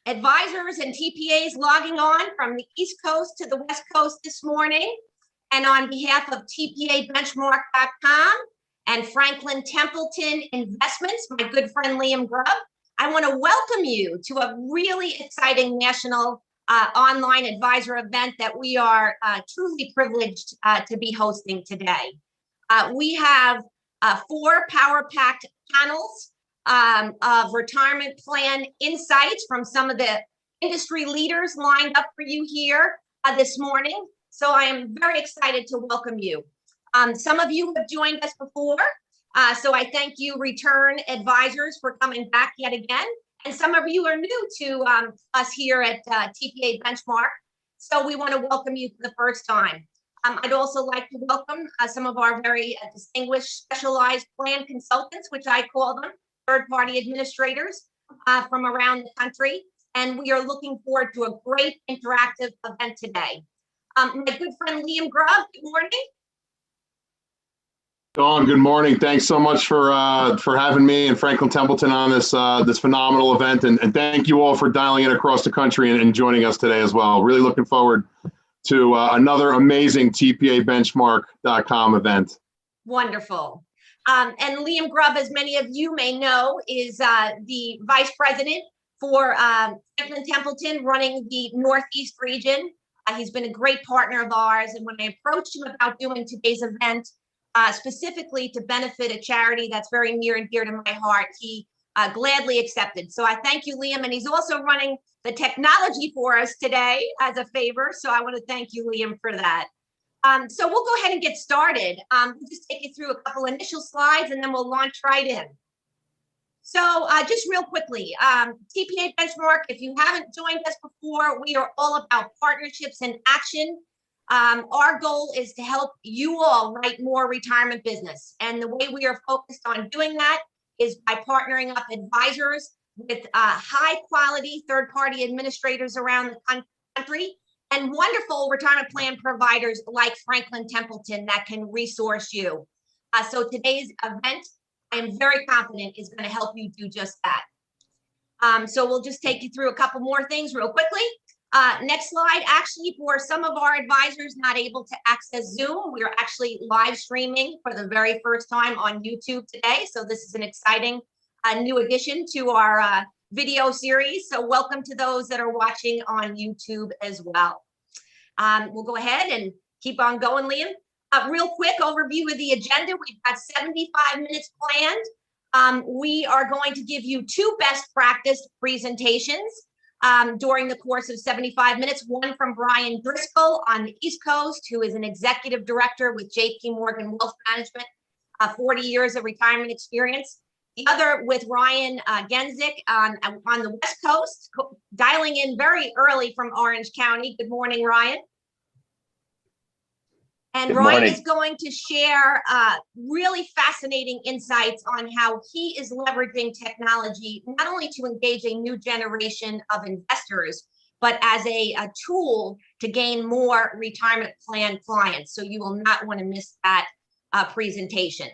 advisors and TPAs logging on from the East Coast to the West Coast this morning. And on behalf of TPABenchmark.com and Franklin Templeton Investments, my good friend Liam Grubb, I want to welcome you to a really exciting national online advisor event that we are truly privileged to be hosting today. We have 4 power-packed panels of retirement plan insights from some of the industry leaders lined up for you here this morning. So I am very excited to welcome you. Some of you have joined us before, so I thank you, return advisors, for coming back yet again. And some of you are new to us here at TPA Benchmark, so we want to welcome you for the first time. I'd also like to welcome some of our very distinguished specialized plan consultants, which I call them, third-party administrators from around the country. And we are looking forward to a great interactive event today. My good friend Liam Grubb, good morning. Dawn, good morning. Thanks so much for having me and Franklin Templeton on this this phenomenal event, and thank you all for dialing in across the country and joining us today as well. Really looking forward to another amazing TPABenchmark.com event. Wonderful. And Liam Grubb, as many of you may know, is the vice president for Franklin Templeton, running the Northeast region. He's been a great partner of ours, and when I approached him about doing today's event, specifically to benefit a charity that's very near and dear to my heart, he gladly accepted. So I thank you, Liam, and he's also running the technology for us today as a favor. So I want to thank you, Liam, for that. So we'll go ahead and get started. We'll just take you through a couple initial slides and then we'll launch right in. So just real quickly, TPA Benchmark, if you haven't joined us before, we are all about partnerships and action. Our goal is to help you all write more retirement business. And the way we are focused on doing that is by partnering up advisors with high quality third-party administrators around the country and wonderful retirement plan providers like Franklin Templeton that can resource you. So today's event, I am very confident, is going to help you do just that. So we'll just take you through a couple more things real quickly. Next slide. Actually, for some of our advisors not able to access Zoom, we are actually live streaming for the very first time on YouTube today. So this is an exciting new addition to our video series. So welcome to those that are watching on YouTube as well. We'll go ahead and keep on going, Liam. Real quick overview of the agenda. We've got 75 minutes planned. We are going to give you 2 best practice presentations during the course of 75 minutes. One from Brian Driscoll on the East Coast, who is an executive director with JP Morgan Wealth Management, 40 years of retirement experience. The other with Ryan Genzik on the West Coast, dialing in very early from Orange County. Good morning, Ryan. And Ryan is going to share really fascinating insights on how he is leveraging technology, not only to engage a new generation of investors, but as a tool to gain more retirement plan clients. So you will not want to miss that presentation.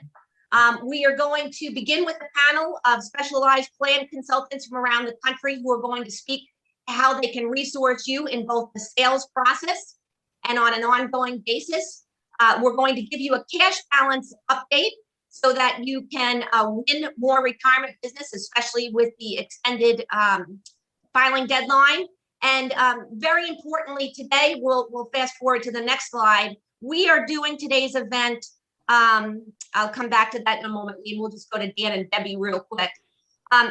We are going to begin with a panel of specialized plan consultants from around the country who are going to speak how they can resource you in both the sales process and on an ongoing basis. We're going to give you a cash balance update so that you can win more retirement business, especially with the extended filing deadline. And very importantly, today, we'll fast forward to the next slide. We are doing today's event. I'll come back to that in a moment. We'll just go to Dan and Debbie real quick.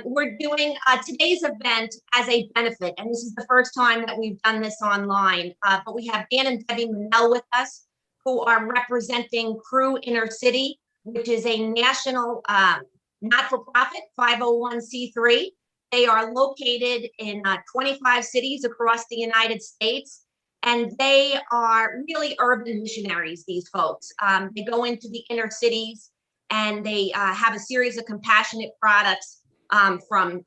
We're doing today's event as a benefit, and this is the first time that we've done this online. But we have Dan and Debbie Manel with us, who are representing CRU Inner City, which is a national not-for-profit 501c3. They are located in 25 cities across the United States, and they are really urban missionaries, these folks. They go into the inner cities, and they have a series of compassionate products from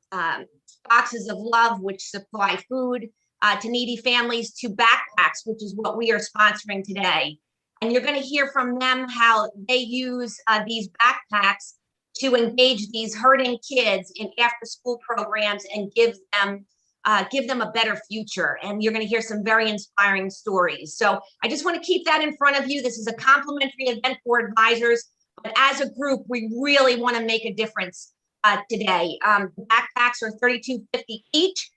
boxes of love, which supply food to needy families, to backpacks, which is what we are sponsoring today. And you're going to hear from them how they use these backpacks to engage these hurting kids in after-school programs and give them give them a better future. And you're going to hear some very inspiring stories. So I just want to keep that in front of you. This is a complimentary event for advisors, but as a group, we really want to make a difference today. The backpacks are $32.50 each.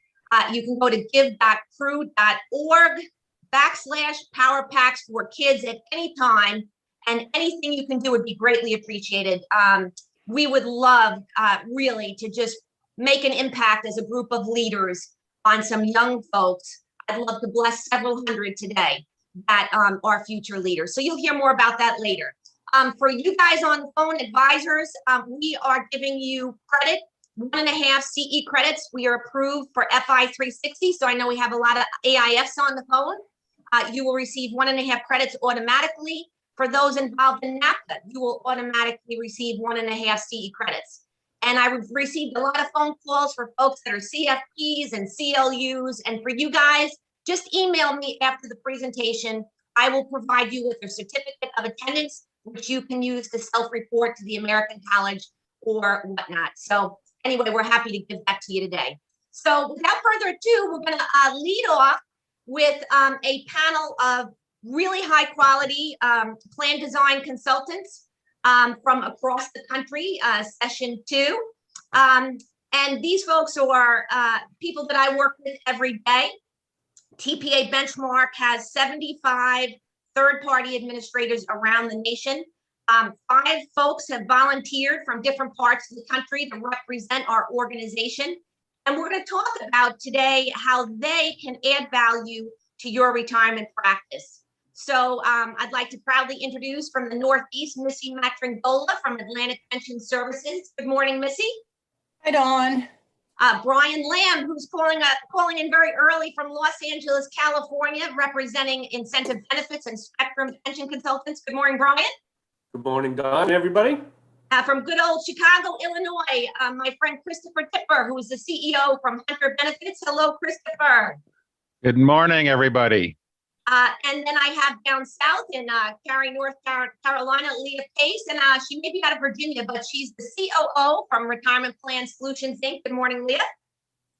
You can go to give.cru.org/Power Packs for kids at any time, and anything you can do would be greatly appreciated. We would love really to just make an impact as a group of leaders on some young folks. I'd love to bless several hundred today that are future leaders. So you'll hear more about that later. For you guys on the phone, advisors, we are giving you credit, 1.5 CE credits. We are approved for FI 360. So I know we have a lot of AIFs on the phone. You will receive 1.5 credits automatically. For those involved in NAPTA, you will automatically receive 1.5 CE credits. And I received a lot of phone calls for folks that are CFPs and CLUs. And for you guys, just email me after the presentation. I will provide you with a certificate of attendance, which you can use to self-report to the American College or whatnot. So anyway, we're happy to give that to you today. So without further ado, we're going to lead off with a panel of really high quality plan design consultants from across the country, session 2. And these folks are people that I work with every day. TPA Benchmark has 75 third-party administrators around the nation. 5 folks have volunteered from different parts of the country to represent our organization. And we're going to talk about today how they can add value to your retirement practice. So I'd like to proudly introduce from the Northeast, Missy Matringola from Atlantic Pension Services. Good morning, Missy. Hi, Dawn. Brian Lamb, who's calling in very early from Los Angeles, California, representing Incentive Benefits and Spectrum Pension Consultants. Good morning, Brian. Good morning, Dawn, everybody. From good old Chicago, Illinois, my friend Christopher Tipper, who is the CEO from Hunter Benefits. Hello, Christopher. Good morning, everybody. And then I have down south in Cary, North Carolina, Leah Pace, and she may be out of Virginia, but she's the COO from Retirement Plan Solutions, Inc. Good morning, Leah.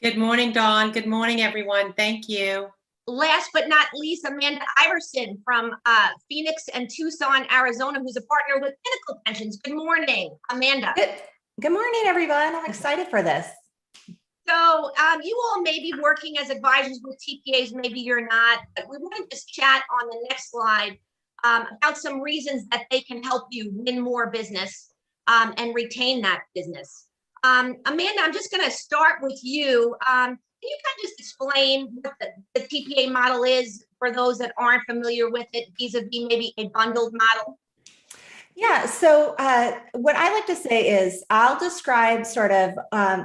Good morning, Dawn. Good morning, everyone. Thank you. Last but not least, Amanda Iverson from Phoenix and Tucson, Arizona, who's a partner with Pinnacle Pensions. Good morning, Amanda. Good morning, everyone. I'm excited for this. So you all may be working as advisors with TPAs, maybe you're not, but we want to just chat on the next slide about some reasons that they can help you win more business and retain that business. Amanda, I'm just going to start with you. Can you kind of just explain what the TPA model is for those that aren't familiar with it, vis-a-vis maybe a bundled model? Yeah, so what I like to say is I'll describe sort of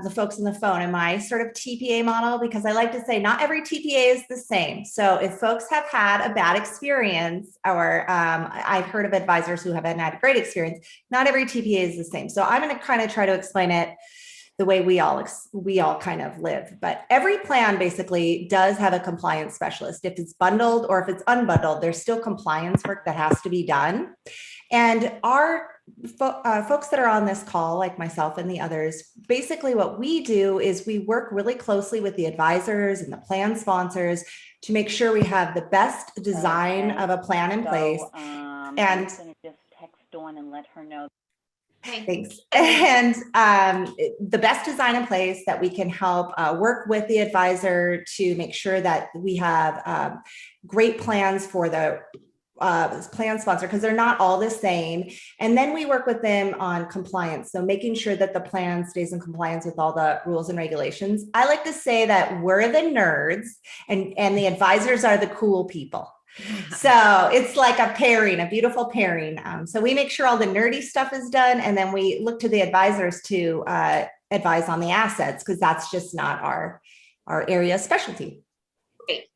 the folks on the phone in my sort of TPA model, because I like to say not every TPA is the same. So if folks have had a bad experience, or I've heard of advisors who have had a great experience, not every TPA is the same. So I'm going to kind of try to explain it the way we all kind of live. But every plan basically does have a compliance specialist. If it's bundled or if it's unbundled, there's still compliance work that has to be done. And our folks that are on this call, like myself and the others, basically what we do is we work really closely with the advisors and the plan sponsors to make sure we have the best design of a plan in place. And I'm gonna just text Dawn and let her know. Thanks. And the best design in place that we can help work with the advisor to make sure that we have great plans for the plan sponsor, because they're not all the same. And then we work with them on compliance. So making sure that the plan stays in compliance with all the rules and regulations. I like to say that we're the nerds and the advisors are the cool people. So it's like a pairing, a beautiful pairing. So we make sure all the nerdy stuff is done. And then we look to the advisors to advise on the assets, because that's just not our area of specialty. Great.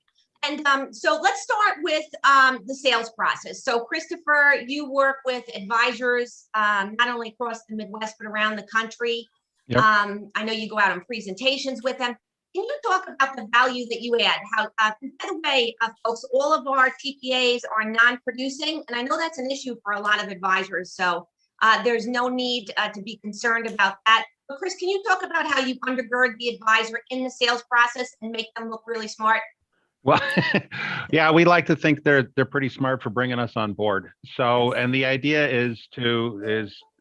And so let's start with the sales process. So Christopher, you work with advisors not only across the Midwest, but around the country. Yep. I know you go out on presentations with them. Can you talk about the value that you add? How, by the way, folks, all of our TPAs are non-producing, and I know that's an issue for a lot of advisors. So there's no need to be concerned about that. But Chris, can you talk about how you undergird the advisor in the sales process and make them look really smart? Well, yeah, we like to think they're pretty smart for bringing us on board. So, and the idea is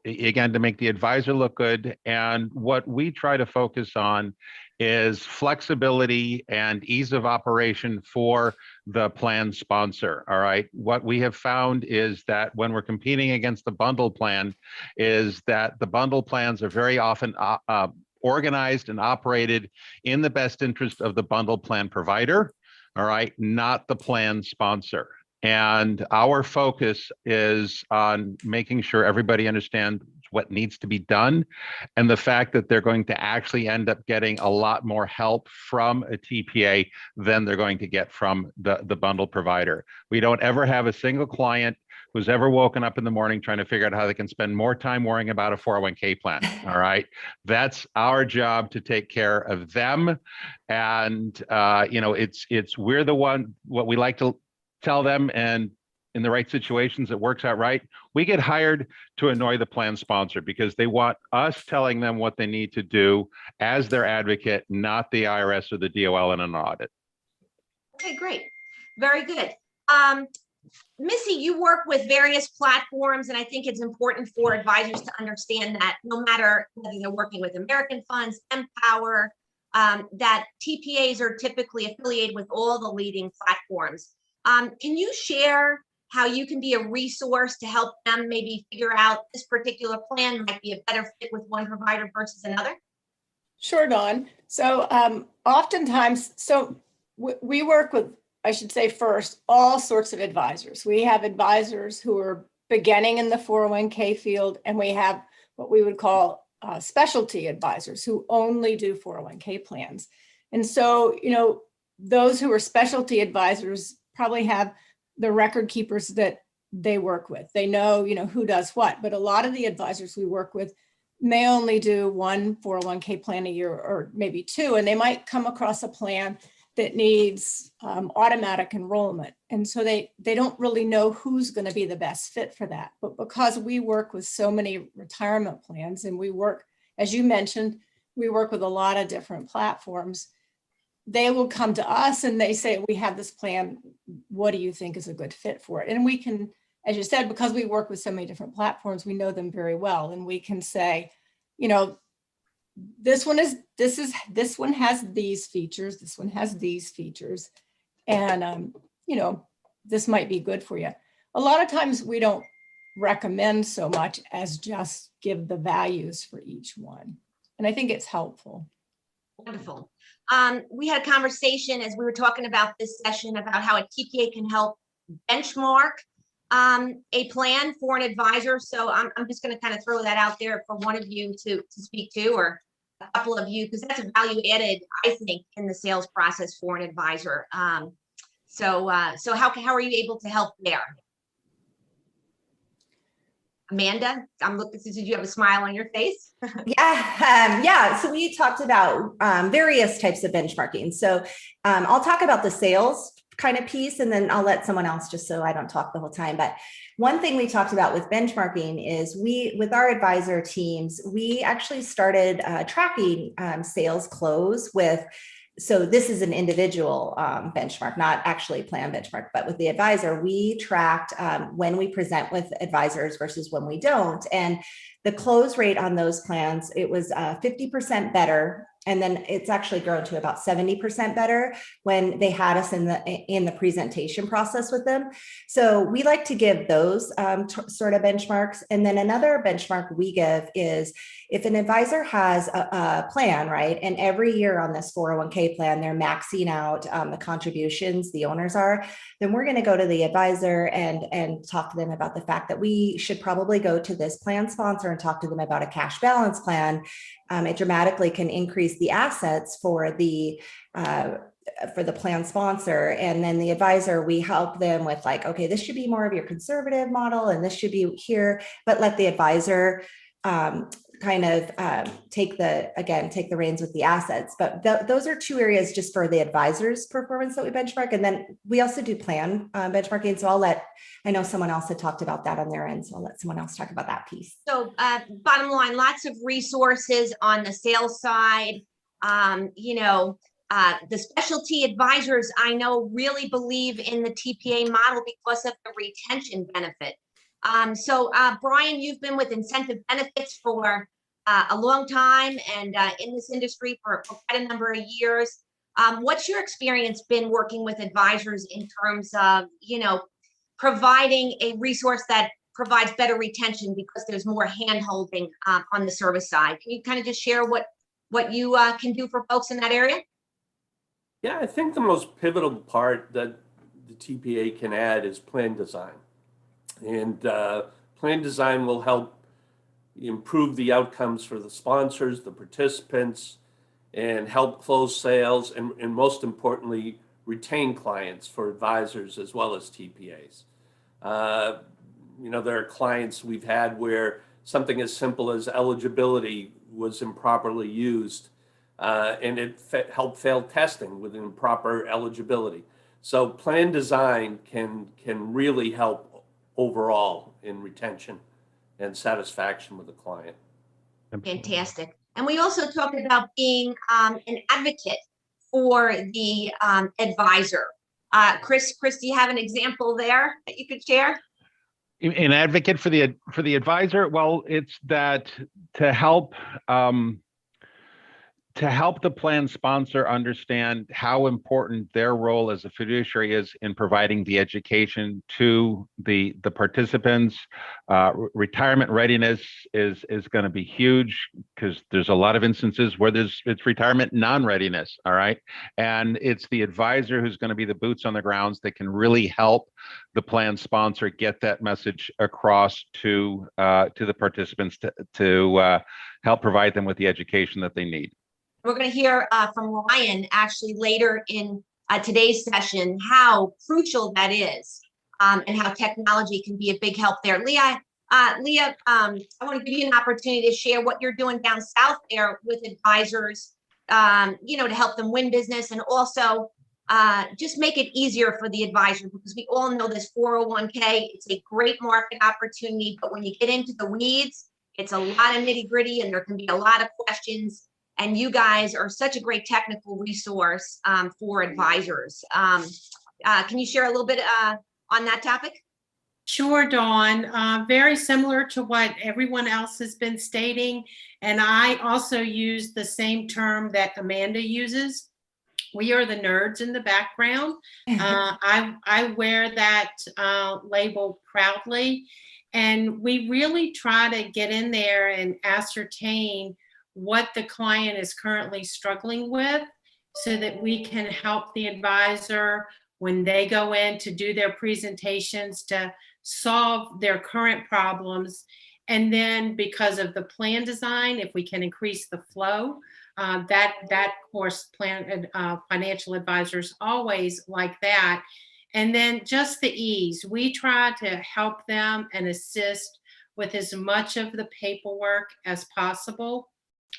again to make the advisor look good. And what we try to focus on is flexibility and ease of operation for the plan sponsor. All right. What we have found is that when we're competing against the bundle plan, is that the bundle plans are very often organized and operated in the best interest of the bundle plan provider. All right, not the plan sponsor. And our focus is on making sure everybody understands what needs to be done and the fact that they're going to actually end up getting a lot more help from a TPA than they're going to get from the bundle provider. We don't ever have a single client who's ever woken up in the morning trying to figure out how they can spend more time worrying about a 401k plan. All right. That's our job to take care of them. And, we're the one, what we like to tell them, and in the right situations, it works out right. We get hired to annoy the plan sponsor because they want us telling them what they need to do as their advocate, not the IRS or the DOL in an audit. Okay, great. Very good. Missy, you work with various platforms, and I think it's important for advisors to understand that no matter whether they're working with American Funds, Empower, that TPAs are typically affiliated with all the leading platforms. Can you share how you can be a resource to help them maybe figure out this particular plan might be a better fit with one provider versus another? Sure, Dawn. So oftentimes, we work with, I should say first, all sorts of advisors. We have advisors who are beginning in the 401k field, and we have what we would call specialty advisors who only do 401k plans. And so, those who are specialty advisors probably have the record keepers that they work with. They know, who does what, but a lot of the advisors we work with may only do one 401k plan a year or maybe two, and they might come across a plan that needs automatic enrollment. And so they don't really know who's going to be the best fit for that. But because we work with so many retirement plans, and we work, as you mentioned, we work with a lot of different platforms, they will come to us and they say, we have this plan. What do you think is a good fit for it? And we can, as you said, because we work with so many different platforms, we know them very well. And we can say, this one has these features, this one has these features, and this might be good for you. A lot of times we don't recommend so much as just give the values for each one, and I think it's helpful. Wonderful. We had a conversation as we were talking about this session about how a TPA can help benchmark a plan for an advisor. So I'm just going to kind of throw that out there for one of you to speak to, or a couple of you, because that's a value added, I think, in the sales process for an advisor. So how are you able to help there? Amanda, I'm looking, did you have a smile on your face? Yeah. So we talked about various types of benchmarking. So I'll talk about the sales kind of piece, and then I'll let someone else, just so I don't talk the whole time. But one thing we talked about with benchmarking is with our advisor teams, we actually started tracking sales close with. So this is an individual benchmark, not actually plan benchmark, but with the advisor, we tracked when we present with advisors versus when we don't. And the close rate on those plans, it was 50% better. And then it's actually grown to about 70% better when they had us in the presentation process with them. So we like to give those sort of benchmarks. And then another benchmark we give is if an advisor has a plan, right? And every year on this 401k plan, they're maxing out the contributions, the owners are, then we're going to go to the advisor and talk to them about the fact that we should probably go to this plan sponsor and talk to them about a cash balance plan. It dramatically can increase the assets for the plan sponsor. And then the advisor, we help them with like, okay, this should be more of your conservative model and this should be here, but let the advisor kind of take the reins with the assets. But those are two areas just for the advisor's performance that we benchmark. And then we also do plan benchmarking. So I know someone else had talked about that on their end. So I'll let someone else talk about that piece. So bottom line, lots of resources on the sales side. The specialty advisors I know really believe in the TPA model because of the retention benefit. Brian, you've been with incentive benefits for a long time and in this industry for quite a number of years. What's your experience been working with advisors in terms of, providing a resource that provides better retention because there's more hand-holding on the service side? Can you kind of just share what you can do for folks in that area? Yeah, I think the most pivotal part that the TPA can add is plan design. And plan design will help improve the outcomes for the sponsors, the participants, and help close sales, and most importantly, retain clients for advisors as well as TPAs. There are clients we've had where something as simple as eligibility was improperly used, and it helped fail testing with improper eligibility. So plan design can really help overall in retention and satisfaction with the client. Fantastic. And we also talked about being an advocate for the advisor. Chris, do you have an example there that you could share? An advocate for the advisor? Well, it's that to help the plan sponsor understand how important their role as a fiduciary is in providing the education to the participants. Retirement readiness is going to be huge because there's a lot of instances where it's retirement non-readiness, all right? And it's the advisor who's going to be the boots on the grounds that can really help the plan sponsor get that message across to the participants to help provide them with the education that they need. We're going to hear from Ryan actually later in today's session how crucial that is and how technology can be a big help there. Leah, I want to give you an opportunity to share what you're doing down south there with advisors, to help them win business and also just make it easier for the advisor, because we all know this 401k, it's a great market opportunity, but when you get into the weeds, it's a lot of nitty gritty and there can be a lot of questions. And you guys are such a great technical resource for advisors. Can you share a little bit on that topic? Sure, Dawn. Very similar to what everyone else has been stating. And I also use the same term that Amanda uses. We are the nerds in the background. I wear that label proudly. And we really try to get in there and ascertain what the client is currently struggling with so that we can help the advisor when they go in to do their presentations to solve their current problems. And then because of the plan design, if we can increase the flow, that of course financial advisors always like that. And then just the ease. We try to help them and assist with as much of the paperwork as possible.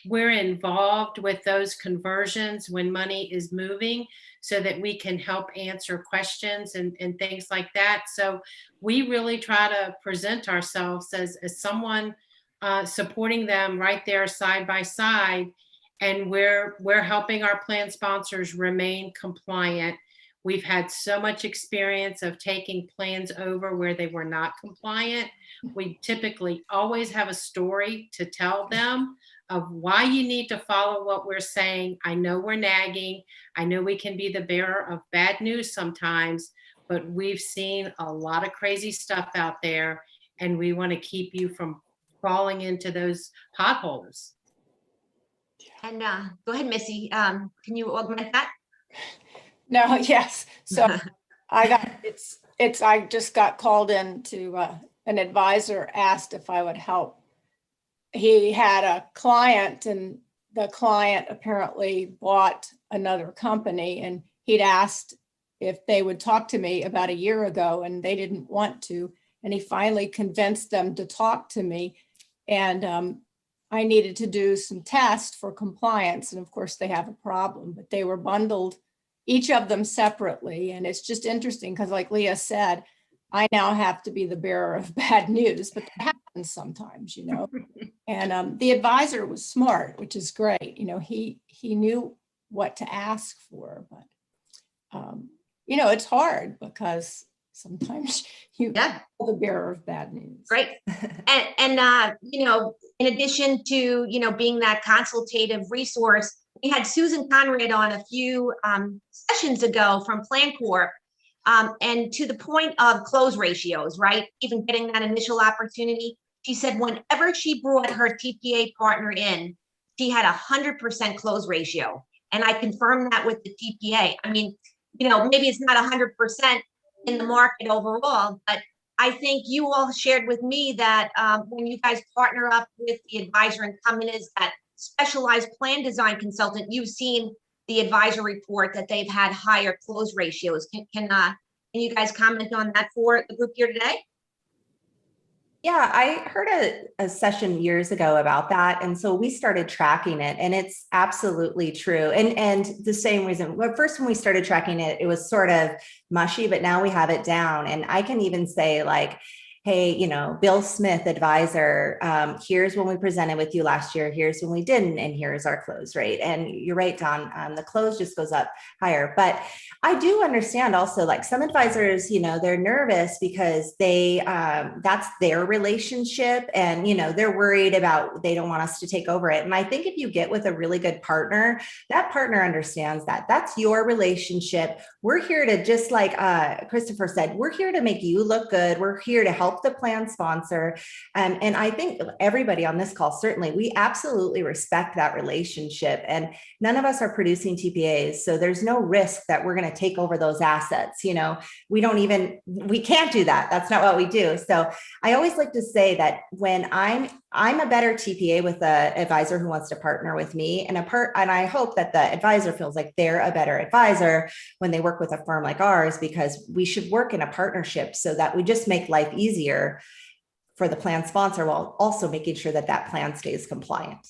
We're involved with those conversions when money is moving so that we can help answer questions and things like that. So we really try to present ourselves as someone supporting them right there side by side. And we're helping our plan sponsors remain compliant. We've had so much experience of taking plans over where they were not compliant. We typically always have a story to tell them of why you need to follow what we're saying. I know we're nagging. I know we can be the bearer of bad news sometimes, but we've seen a lot of crazy stuff out there, and we want to keep you from falling into those potholes. And go ahead, Missy. Can you augment that? No, yes. So I just got called in to an advisor asked if I would help. He had a client and the client apparently bought another company, and he'd asked if they would talk to me about a year ago and they didn't want to. And he finally convinced them to talk to me. And I needed to do some tests for compliance. And of course they have a problem, but they were bundled, each of them separately. And it's just interesting because like Leah said, I now have to be the bearer of bad news, but that happens sometimes, you know. And the advisor was smart, which is great. You know, he knew what to ask for, but you know, it's hard because sometimes you are the bearer of bad news. Great. And you know, in addition to, you know, being that consultative resource, we had Susan Conrad on a few sessions ago from Plan Corp. And to the point of close ratios, right? Even getting that initial opportunity, she said whenever she brought her TPA partner in, she had 100% close ratio. And I confirmed that with the TPA. I mean, you know, maybe it's not 100% in the market overall, but I think you all shared with me that when you guys partner up with the advisor and come in as that specialized plan design consultant, you've seen the advisor report that they've had higher close ratios. Can you guys comment on that for the group here today? Yeah, I heard a session years ago about that. And so we started tracking it, and it's absolutely true. And the same reason, well, first when we started tracking it, it was sort of mushy, but now we have it down. And I can even say like, hey, you know, Bill Smith, advisor, here's when we presented with you last year, here's when we didn't, and here's our close rate. And you're right, Don, the close just goes up higher. But I do understand also, like some advisors, you know, they're nervous because they, that's their relationship, and, you know, they're worried about, they don't want us to take over it. And I think if you get with a really good partner, that partner understands that that's your relationship. We're here to, just like Christopher said, we're here to make you look good. We're here to help the plan sponsor. And I think everybody on this call, certainly, we absolutely respect that relationship. And none of us are producing TPAs. So there's no risk that we're going to take over those assets. You know, we can't do that. That's not what we do. So I always like to say that when I'm a better TPA with an advisor who wants to partner with me, and I hope that the advisor feels like they're a better advisor when they work with a firm like ours, because we should work in a partnership so that we just make life easier for the plan sponsor while also making sure that that plan stays compliant.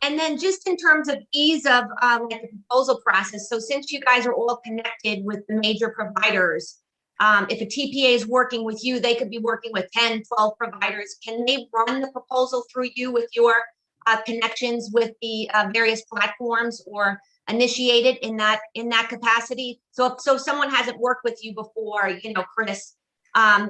And then just in terms of ease of like the proposal process, so since you guys are all connected with the major providers, if a TPA is working with you, they could be working with 10, 12 providers. Can they run the proposal through you with your connections with the various platforms, or initiate it in that capacity? So if someone hasn't worked with you before, you know, Chris,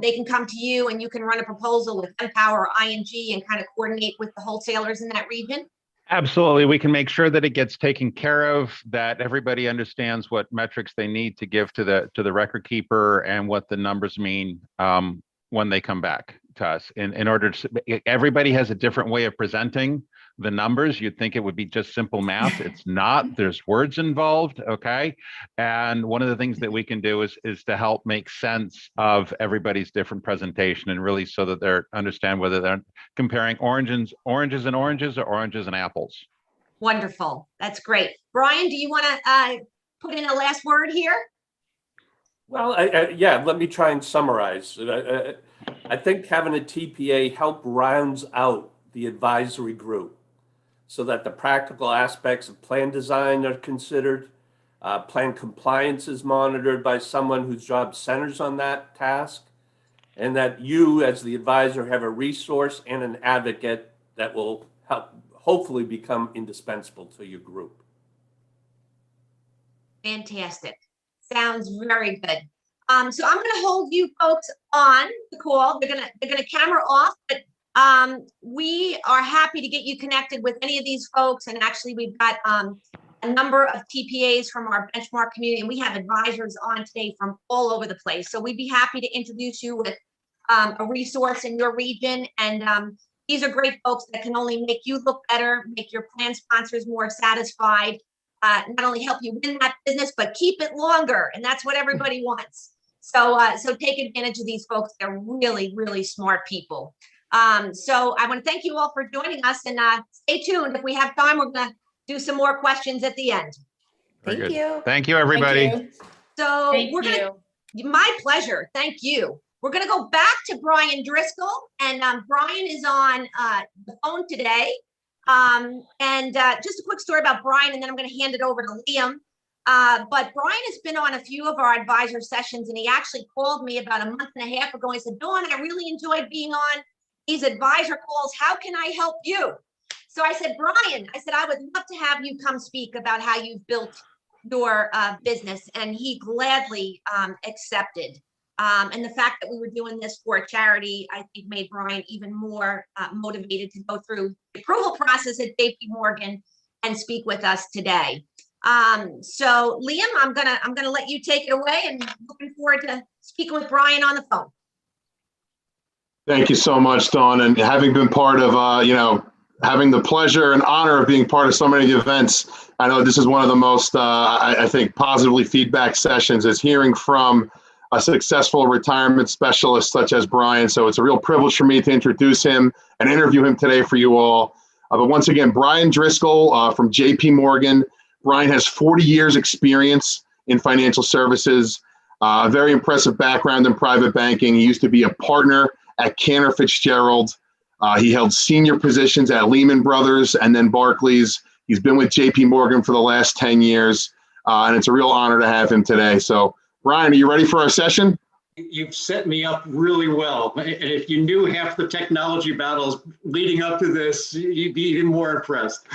they can come to you and you can run a proposal with Empower or ING and kind of coordinate with the wholesalers in that region? Absolutely. We can make sure that it gets taken care of, that everybody understands what metrics they need to give to the record keeper and what the numbers mean when they come back to us. In order to, everybody has a different way of presenting the numbers. You'd think it would be just simple math. It's not. There's words involved. Okay. And one of the things that we can do is to help make sense of everybody's different presentation, and really so that they understand whether they're comparing oranges and oranges, or oranges and apples. Wonderful. That's great. Brian, do you want to put in a last word here? Well, yeah, let me try and summarize. I think having a TPA help rounds out the advisory group so that the practical aspects of plan design are considered, plan compliance is monitored by someone whose job centers on that task, and that you as the advisor have a resource and an advocate that will help hopefully become indispensable to your group. Fantastic. Sounds very good. So I'm going to hold you folks on the call. They're going to camera off, but we are happy to get you connected with any of these folks. And actually, we've got a number of TPAs from our benchmark community, and we have advisors on today from all over the place. So we'd be happy to introduce you with a resource in your region. And these are great folks that can only make you look better, make your plan sponsors more satisfied, not only help you win that business, but keep it longer. And that's what everybody wants. So take advantage of these folks. They're really, really smart people. So I want to thank you all for joining us, and stay tuned. If we have time, we're going to do some more questions at the end. Thank you. Thank you, everybody. Thank you. So Thank we're going to, my pleasure. Thank you. We're going to go back to Brian Driscoll, and Brian is on the phone today. Just a quick story about Brian, and then I'm going to hand it over to Liam. But Brian has been on a few of our advisor sessions, and he actually called me about a month and a half ago. He said, Dawn, I really enjoyed being on these advisor calls. How can I help you? So I said, Brian, I would love to have you come speak about how you've built your business. And he gladly accepted. And the fact that we were doing this for a charity, I think made Brian even more motivated to go through the approval process at JP Morgan and speak with us today. So Liam, I'm gonna let you take it away, and looking forward to speaking with Brian on the phone. Thank you so much, Dawn. And having been part of, having the pleasure and honor of being part of so many of the events, I know this is one of the most, I think, positively feedback sessions, is hearing from a successful retirement specialist such as Brian. So it's a real privilege for me to introduce him and interview him today for you all. But once again, Brian Driscoll from JP Morgan. Brian has 40 years experience in financial services, a very impressive background in private banking. He used to be a partner at Cantor Fitzgerald. He held senior positions at Lehman Brothers and then Barclays. He's been with JP Morgan for the last 10 years, and it's a real honor to have him today. So, Brian, are you ready for our session? You've set me up really well. And if you knew half the technology battles leading up to this, you'd be even more impressed.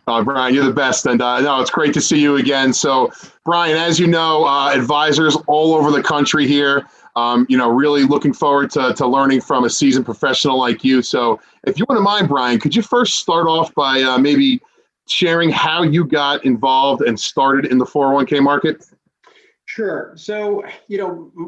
Brian, you're the best. And no, it's great to see you again. So, Brian, as you know, advisors all over the country here, really looking forward to learning from a seasoned professional like you. So if you wouldn't mind, Brian, could you first start off by maybe sharing how you got involved and started in the 401k market? Sure. So,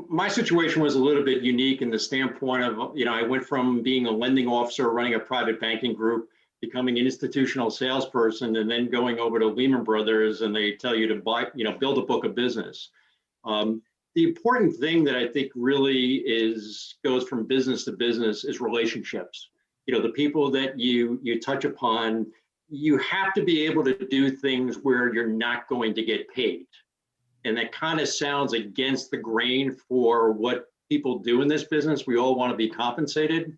my situation was a little bit unique in the standpoint of, I went from being a lending officer, running a private banking group, becoming an institutional salesperson, and then going over to Lehman Brothers, and they tell you to buy, build a book of business. The important thing that I think really goes from business to business is relationships. The people that you touch upon, you have to be able to do things where you're not going to get paid. And that kind of sounds against the grain for what people do in this business. We all want to be compensated,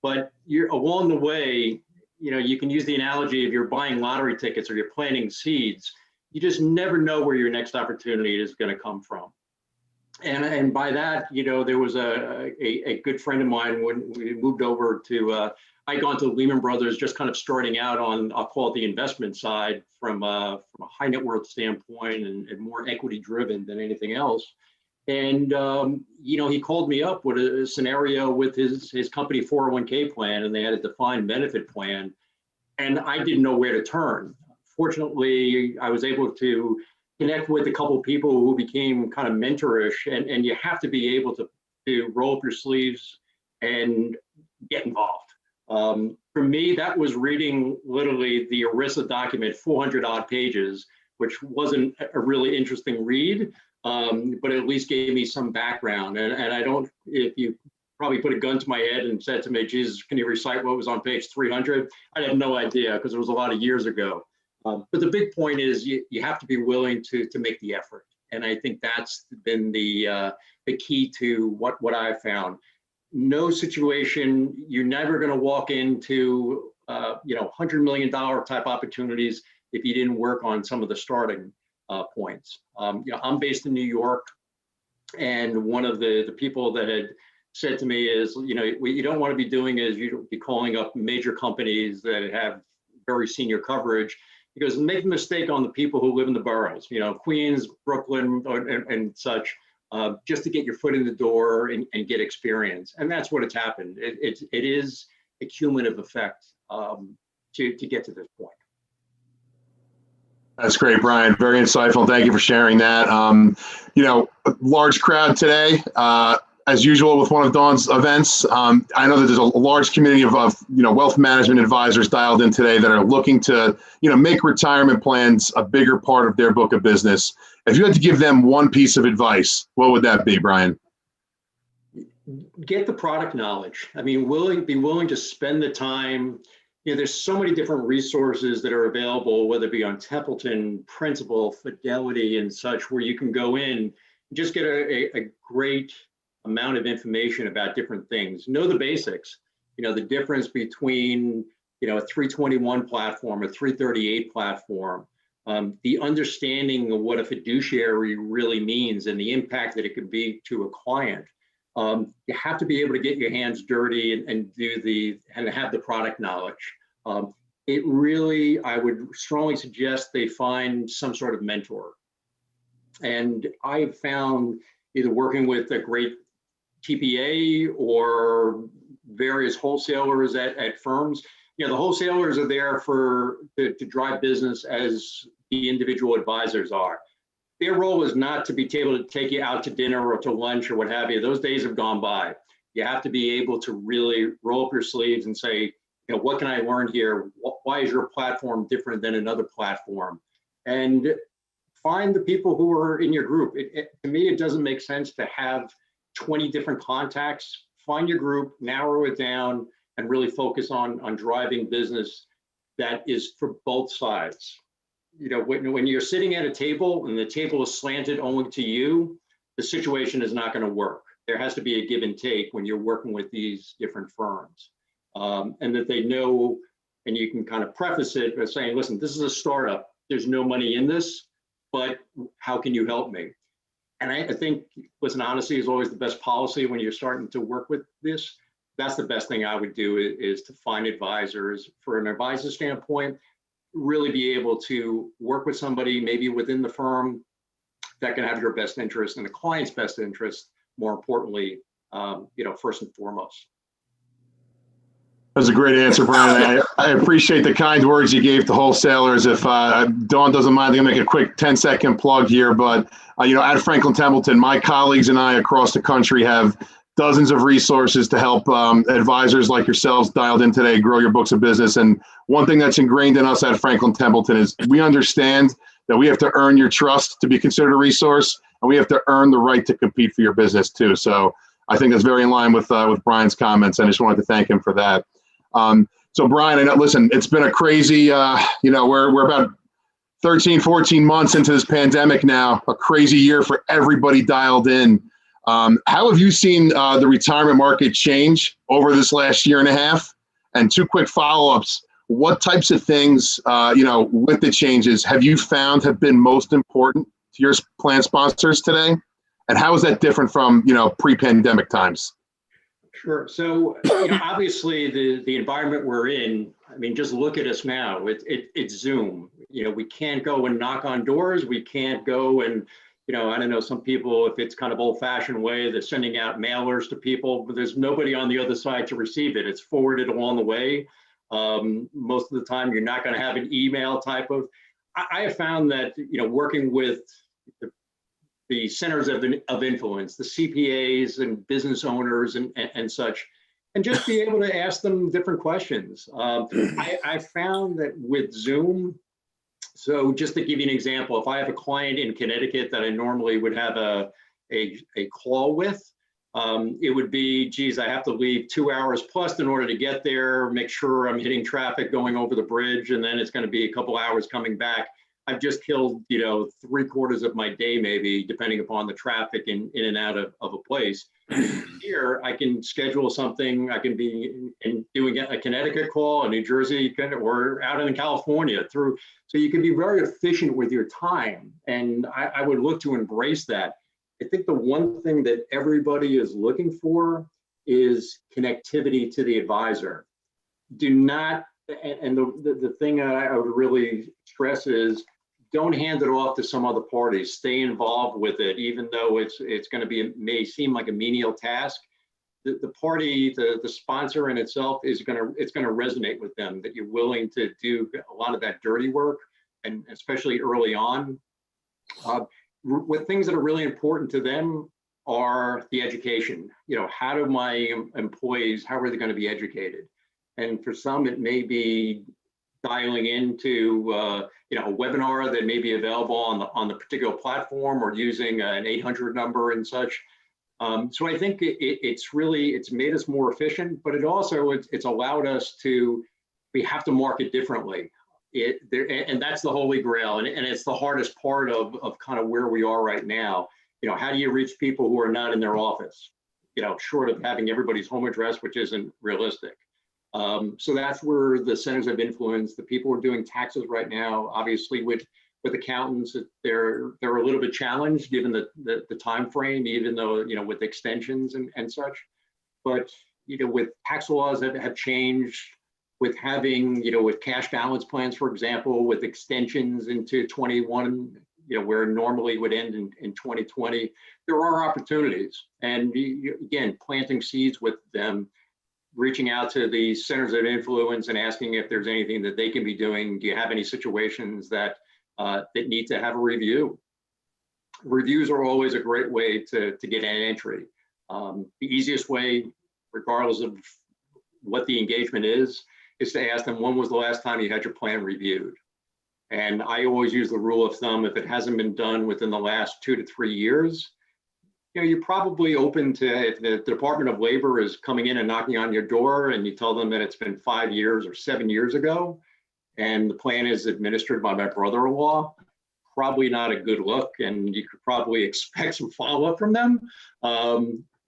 but you're along the way, you can use the analogy of you're buying lottery tickets or you're planting seeds. You just never know where your next opportunity is going to come from. And by that, there was a good friend of mine when we moved over to, I'd gone to Lehman Brothers, just kind of starting out on, I'll call it the investment side from a high net worth standpoint and more equity driven than anything else. And, he called me up with a scenario with his company 401k plan, and they had a defined benefit plan. And I didn't know where to turn. Fortunately, I was able to connect with a couple of people who became kind of mentorish, and you have to be able to roll up your sleeves and get involved. For me, that was reading literally the ERISA document, 400 odd pages, which wasn't a really interesting read, but at least gave me some background. And if you probably put a gun to my head and said to me, Jesus, can you recite what was on page 300? I'd have no idea, because it was a lot of years ago. But the big point is you have to be willing to make the effort. And I think that's been the key to what I found. No situation, you're never going to walk into $100 million type opportunities if you didn't work on some of the starting points. I'm based in New York, and one of the people that had said to me is, what you don't want to be doing is you be calling up major companies that have very senior coverage, because make the mistake on the people who live in the boroughs, Queens, Brooklyn, and such, just to get your foot in the door and get experience. And that's what it's happened. It is a cumulative effect to get to this point. That's great, Brian. Very insightful. Thank you for sharing that. A large crowd today. As usual with one of Dawn's events, I know that there's a large community of wealth management advisors dialed in today that are looking to make retirement plans a bigger part of their book of business. If you had to give them one piece of advice, what would that be, Brian? Get the product knowledge. I mean, be willing to spend the time. There's so many different resources that are available, whether it be on Templeton, Principal, Fidelity, and such, where you can go in and just get a great amount of information about different things. Know the basics. The difference between a 321 platform, a 338 platform, the understanding of what a fiduciary really means and the impact that it could be to a client. You have to be able to get your hands dirty and have the product knowledge. It really, I would strongly suggest they find some sort of mentor. And I've found either working with a great TPA or various wholesalers at firms, the wholesalers are there to drive business as the individual advisors are. Their role is not to be able to take you out to dinner or to lunch or what have you. Those days have gone by. You have to be able to really roll up your sleeves and say, what can I learn here? Why is your platform different than another platform? And find the people who are in your group. To me, it doesn't make sense to have 20 different contacts. Find your group, narrow it down, and really focus on driving business that is for both sides. When you're sitting at a table and the table is slanted only to you, the situation is not going to work. There has to be a give and take when you're working with these different firms. And that they know, and you can kind of preface it by saying, listen, this is a startup. There's no money in this, but how can you help me? And I think, listen, honesty is always the best policy when you're starting to work with this. That's the best thing I would do is to find advisors. For an advisor standpoint, really be able to work with somebody maybe within the firm that can have your best interest and the client's best interest, more importantly, first and foremost. That's a great answer, Brian. I appreciate the kind words you gave to wholesalers. If Dawn doesn't mind, I'm going to make a quick 10-second plug here. But, at Franklin Templeton, my colleagues and I across the country have dozens of resources to help advisors like yourselves dialed in today grow your books of business. And one thing that's ingrained in us at Franklin Templeton is we understand that we have to earn your trust to be considered a resource, and we have to earn the right to compete for your business too. So I think that's very in line with Brian's comments. And I just wanted to thank him for that. So Brian, I know, listen, it's been a crazy, we're about 13, 14 months into this pandemic now, a crazy year for everybody dialed in. How have you seen the retirement market change over this last year and a half? And two quick follow-ups. What types of things, with the changes have you found have been most important to your plan sponsors today? And how is that different from, pre-pandemic times? Sure. So, obviously the environment we're in, just look at us now. It's Zoom. We can't go and knock on doors. We can't go and, I don't know, some people, if it's kind of old fashioned way, they're sending out mailers to people, but there's nobody on the other side to receive it. It's forwarded along the way. Most of the time, you're not going to have an email type of. I have found that, working with the centers of influence, the CPAs and business owners and such, and just be able to ask them different questions. I found that with Zoom, so just to give you an example, if I have a client in Connecticut that I normally would have a call with, it would be, geez, I have to leave 2 hours plus in order to get there, make sure I'm hitting traffic going over the bridge, and then it's going to be a couple hours coming back. I've just killed, 3/4 of my day, maybe, depending upon the traffic in and out of a place. Here, I can schedule something. I can be doing a Connecticut call, a New Jersey, or out in California so you can be very efficient with your time. And I would look to embrace that. I think the one thing that everybody is looking for is connectivity to the advisor. Do not, and the thing I would really stress is, don't hand it off to some other party. Stay involved with it, even though it's going to may seem like a menial task. The party, the sponsor in itself it's going to resonate with them that you're willing to do a lot of that dirty work, and especially early on. With things that are really important to them are the education. How do my employees, how are they going to be educated? And for some, it may be dialing into a webinar that may be available on the particular platform, or using an 800 number and such. So I think it's made us more efficient, but it's allowed us we have to market differently. And that's the holy grail, and it's the hardest part of kind of where we are right now. How do you reach people who are not in their office? Short of having everybody's home address, which isn't realistic. So that's where the centers of influence, the people who are doing taxes right now, obviously with accountants, they're a little bit challenged given the time frame, even though, you know, with extensions and such. But, you know, with tax laws that have changed, with having, you know, with cash balance plans, for example, with extensions into 21, you know, where normally would end in 2020, there are opportunities. And again, planting seeds with them, reaching out to the centers of influence and asking if there's anything that they can be doing. Do you have any situations that need to have a review? Reviews are always a great way to get an entry. The easiest way, regardless of what the engagement is to ask them, when was the last time you had your plan reviewed? And I always use the rule of thumb, if it hasn't been done within the last 2 to 3 years, you know, you're probably open to, if the Department of Labor is coming in and knocking on your door and you tell them that it's been 5 years or 7 years ago, and the plan is administered by my brother-in-law, probably not a good look, and you could probably expect some follow-up from them.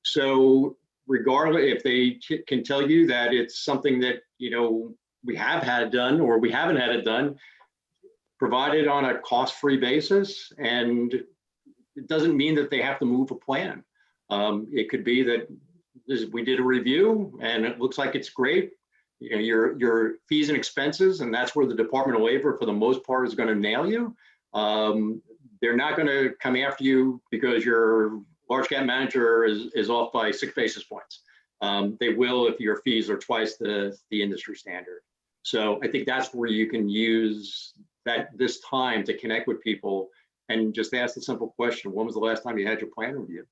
So regardless, if they can tell you that it's something that, you know, we have had it done or we haven't had it done, provided on a cost-free basis, and it doesn't mean that they have to move a plan. It could be that we did a review and it looks like it's great. You know, your fees and expenses, and that's where the Department of Labor, for the most part, is going to nail you. They're not going to come after you because your large cap manager is off by 6 basis points. They will if your fees are twice the industry standard. So I think that's where you can use this time to connect with people and just ask the simple question: when was the last time you had your plan reviewed?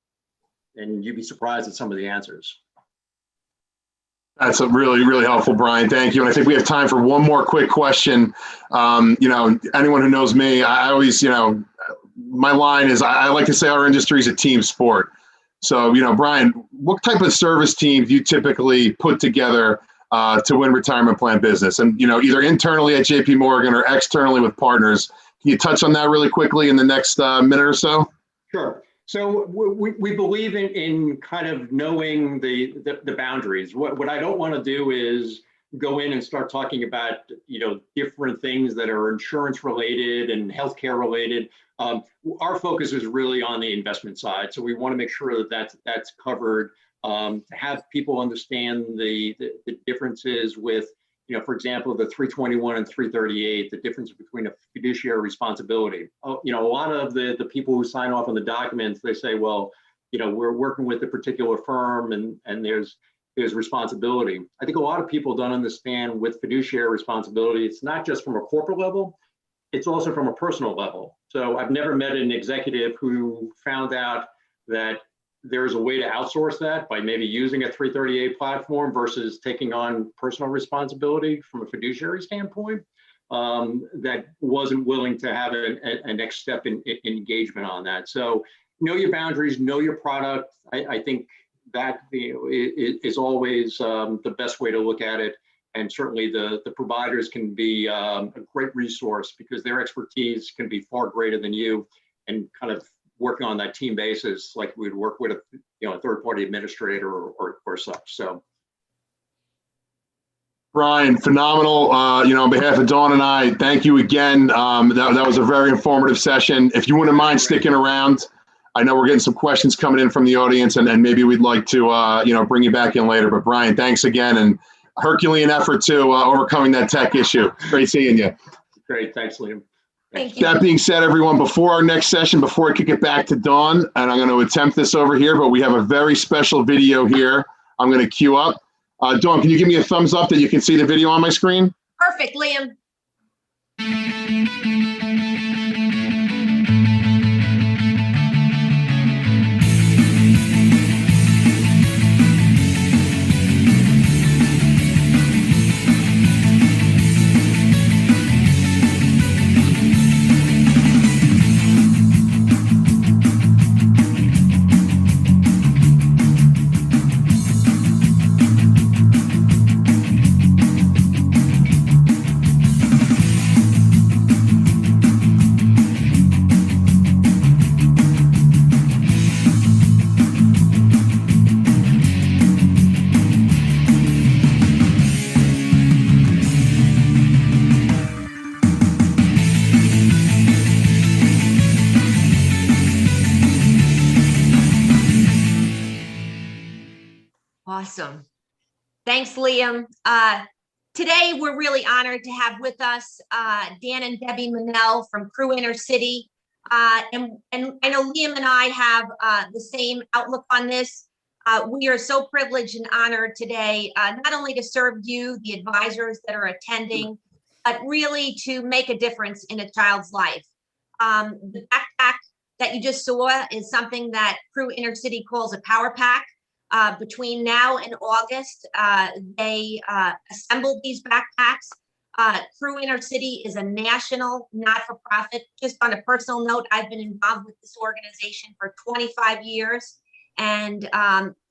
And you'd be surprised at some of the answers. That's a really, really helpful, Brian. Thank you. And I think we have time for one more quick question. You know, anyone who knows me, I always, you know, my line is I like to say our industry is a team sport. So, you know, Brian, what type of service team do you typically put together to win retirement plan business? And, you know, either internally at JP Morgan or externally with partners. Can you touch on that really quickly in the next minute or so? Sure. So we believe in kind of knowing the boundaries. What I don't want to do is go in and start talking about, you know, different things that are insurance related and healthcare related. Our focus is really on the investment side. So we want to make sure that that's covered, to have people understand the differences with, you know, for example, the 321 and 338, the difference between a fiduciary responsibility. You know, a lot of the people who sign off on the documents, they say, well, you know, we're working with a particular firm and there's responsibility. I think a lot of people don't understand with fiduciary responsibility, it's not just from a corporate level, it's also from a personal level. So I've never met an executive who found out that there's a way to outsource that by maybe using a 338 platform versus taking on personal responsibility from a fiduciary standpoint, that wasn't willing to have a next step in engagement on that. So know your boundaries, know your product. I think that, you know, is always the best way to look at it. And certainly the providers can be a great resource because their expertise can be far greater than you, and kind of working on that team basis like we'd work with a third-party administrator or such. So Brian, phenomenal. You know, on behalf of Dawn and I, thank you again. That was a very informative session. If you wouldn't mind sticking around, I know we're getting some questions coming in from the audience, and maybe we'd like to, you know, bring you back in later. But Brian, thanks again, and Herculean effort to overcoming that tech issue. Great seeing you. Great, thanks, Liam. Thank you. That being said, everyone, before our next session, before I kick it back to Dawn, and I'm going to attempt this over here, but we have a very special video here I'm going to queue up. Dawn, can you give me a thumbs up that you can see the video on my screen? Perfect, Liam. Awesome. Thanks, Liam. Today, we're really honored to have with us Dan and Debbie Manel from CRU Inner City. And I know Liam and I have the same outlook on this. We are so privileged and honored today, not only to serve you, the advisors that are attending, but really to make a difference in a child's life. The backpack that you just saw is something that CRU Inner City calls a power pack. Between now and August, they assembled these backpacks. CRU Inner City is a national not-for-profit. Just on a personal note, I've been involved with this organization for 25 years and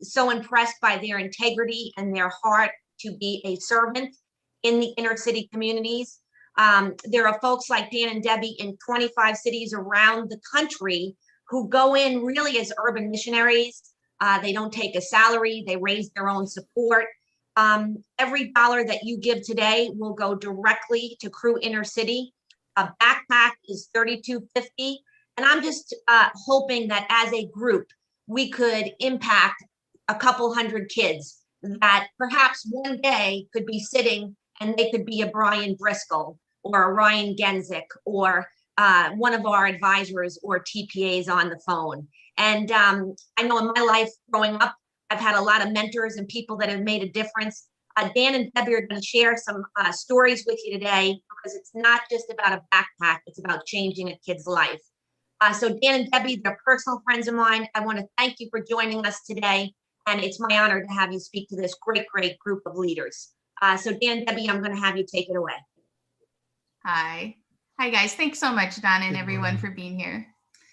so impressed by their integrity and their heart to be a servant in the inner city communities. There are folks like Dan and Debbie in 25 cities around the country who go in really as urban missionaries. They don't take a salary, they raise their own support. Every dollar that you give today will go directly to CRU Inner City. A backpack is $32.50. And I'm just hoping that as a group, we could impact a couple hundred kids that perhaps one day could be sitting and they could be a Brian Driscoll or a Ryan Genzik or one of our advisors or TPAs on the phone. And I know in my life growing up, I've had a lot of mentors and people that have made a difference. Dan and Debbie are going to share some stories with you today because it's not just about a backpack, it's about changing a kid's life. So Dan and Debbie, they're personal friends of mine. I want to thank you for joining us today. And it's my honor to have you speak to this great, great group of leaders. So Dan and Debbie, I'm going to have you take it away. Hi guys. Thanks so much, Don and everyone for being here.